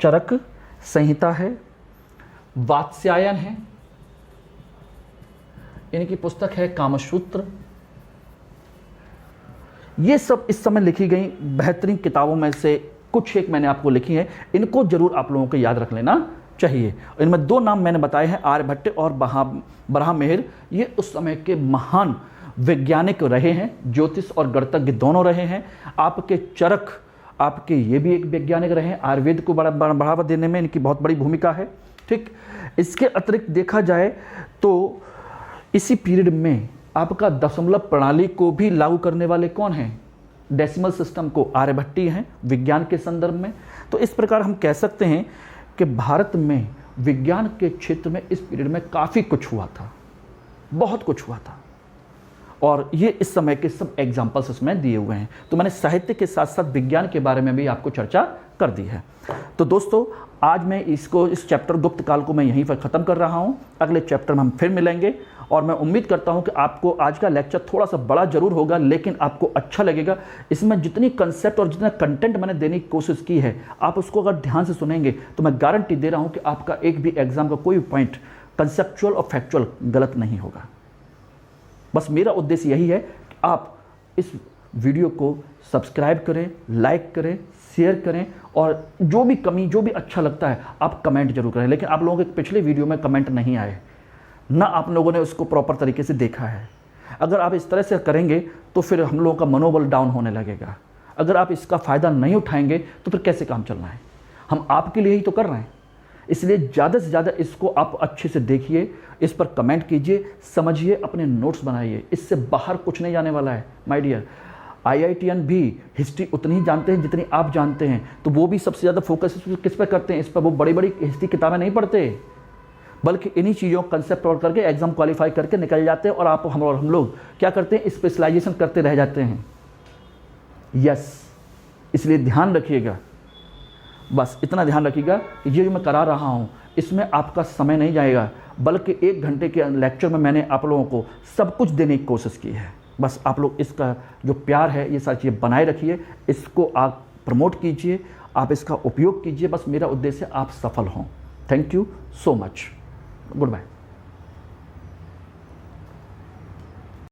S1: चरक संहिता है। वात्स्यायन है, इनकी पुस्तक है कामसूत्र। ये सब इस समय लिखी गई बेहतरीन किताबों में से कुछ एक मैंने आपको लिखी है, इनको जरूर आप लोगों को याद रख लेना चाहिए। इनमें दो नाम मैंने बताए हैं, आर्यभट्ट और वराह मिहिर। ये उस समय के महान वैज्ञानिक रहे हैं, ज्योतिष और गणितज्ञ दोनों रहे हैं। आपके चरक, आपके ये भी एक वैज्ञानिक रहे हैं, आयुर्वेद को बढ़ावा देने में इनकी बहुत बड़ी भूमिका है, ठीक। इसके अतिरिक्त देखा जाए तो इसी पीरियड में आपका दशमलव प्रणाली को भी लागू करने वाले कौन हैं? डेसिमल सिस्टम को आर्यभट्टी हैं विज्ञान के संदर्भ में। तो इस प्रकार हम कह सकते हैं कि भारत में विज्ञान के क्षेत्र में इस पीरियड में काफ़ी कुछ हुआ था, बहुत कुछ हुआ था। और ये इस समय के सब एग्जाम्पल्स इसमें दिए हुए हैं। तो मैंने साहित्य के साथ साथ विज्ञान के बारे में भी आपको चर्चा कर दी है। तो दोस्तों, आज मैं इस चैप्टर गुप्त काल को मैं यहीं पर ख़त्म कर रहा हूँ। अगले चैप्टर में हम फिर मिलेंगे और मैं उम्मीद करता हूँ कि आपको आज का लेक्चर थोड़ा सा बड़ा जरूर होगा, लेकिन आपको अच्छा लगेगा। इसमें जितनी कंसेप्ट और जितना कंटेंट मैंने देने की कोशिश की है, आप उसको अगर ध्यान से सुनेंगे तो मैं गारंटी दे रहा हूँ कि आपका एक भी एग्जाम का कोई पॉइंट कंसेप्चुअल और फैक्चुअल गलत नहीं होगा। बस मेरा उद्देश्य यही है कि आप इस वीडियो को सब्सक्राइब करें, लाइक करें, शेयर करें, और जो भी कमी, जो भी अच्छा लगता है आप कमेंट जरूर करें। लेकिन आप लोगों के पिछले वीडियो में कमेंट नहीं आए, ना आप लोगों ने उसको प्रॉपर तरीके से देखा है। अगर आप इस तरह से करेंगे तो फिर हम लोगों का मनोबल डाउन होने लगेगा। अगर आप इसका फ़ायदा नहीं उठाएंगे तो फिर कैसे काम चलना है? हम आपके लिए ही तो कर रहे हैं। इसलिए ज़्यादा से ज़्यादा इसको आप अच्छे से देखिए, इस पर कमेंट कीजिए, समझिए, अपने नोट्स बनाइए। इससे बाहर कुछ नहीं जाने वाला है माय डियर। IITian भी हिस्ट्री उतनी ही जानते हैं जितनी आप जानते हैं, तो वो भी सबसे ज़्यादा फोकस किस पर करते हैं? इस पर। वो बड़ी बड़ी हिस्ट्री किताबें नहीं पढ़ते, बल्कि इन्हीं चीज़ों का कंसेप्ट और करके एग्जाम क्वालिफाई करके निकल जाते हैं। और आप हम लोग क्या करते हैं? स्पेशलाइजेशन करते रह जाते हैं। यस, इसलिए ध्यान रखिएगा, बस इतना ध्यान रखिएगा कि ये जो मैं करा रहा हूँ इसमें आपका समय नहीं जाएगा, बल्कि 1 घंटे के लेक्चर में मैंने आप लोगों को सब कुछ देने की कोशिश की है। बस आप लोग इसका जो प्यार है, ये सारी चीज़ें बनाए रखिए, इसको आप प्रमोट कीजिए, आप इसका उपयोग कीजिए। बस मेरा उद्देश्य आप सफल हों। Thank you so much. Good bye.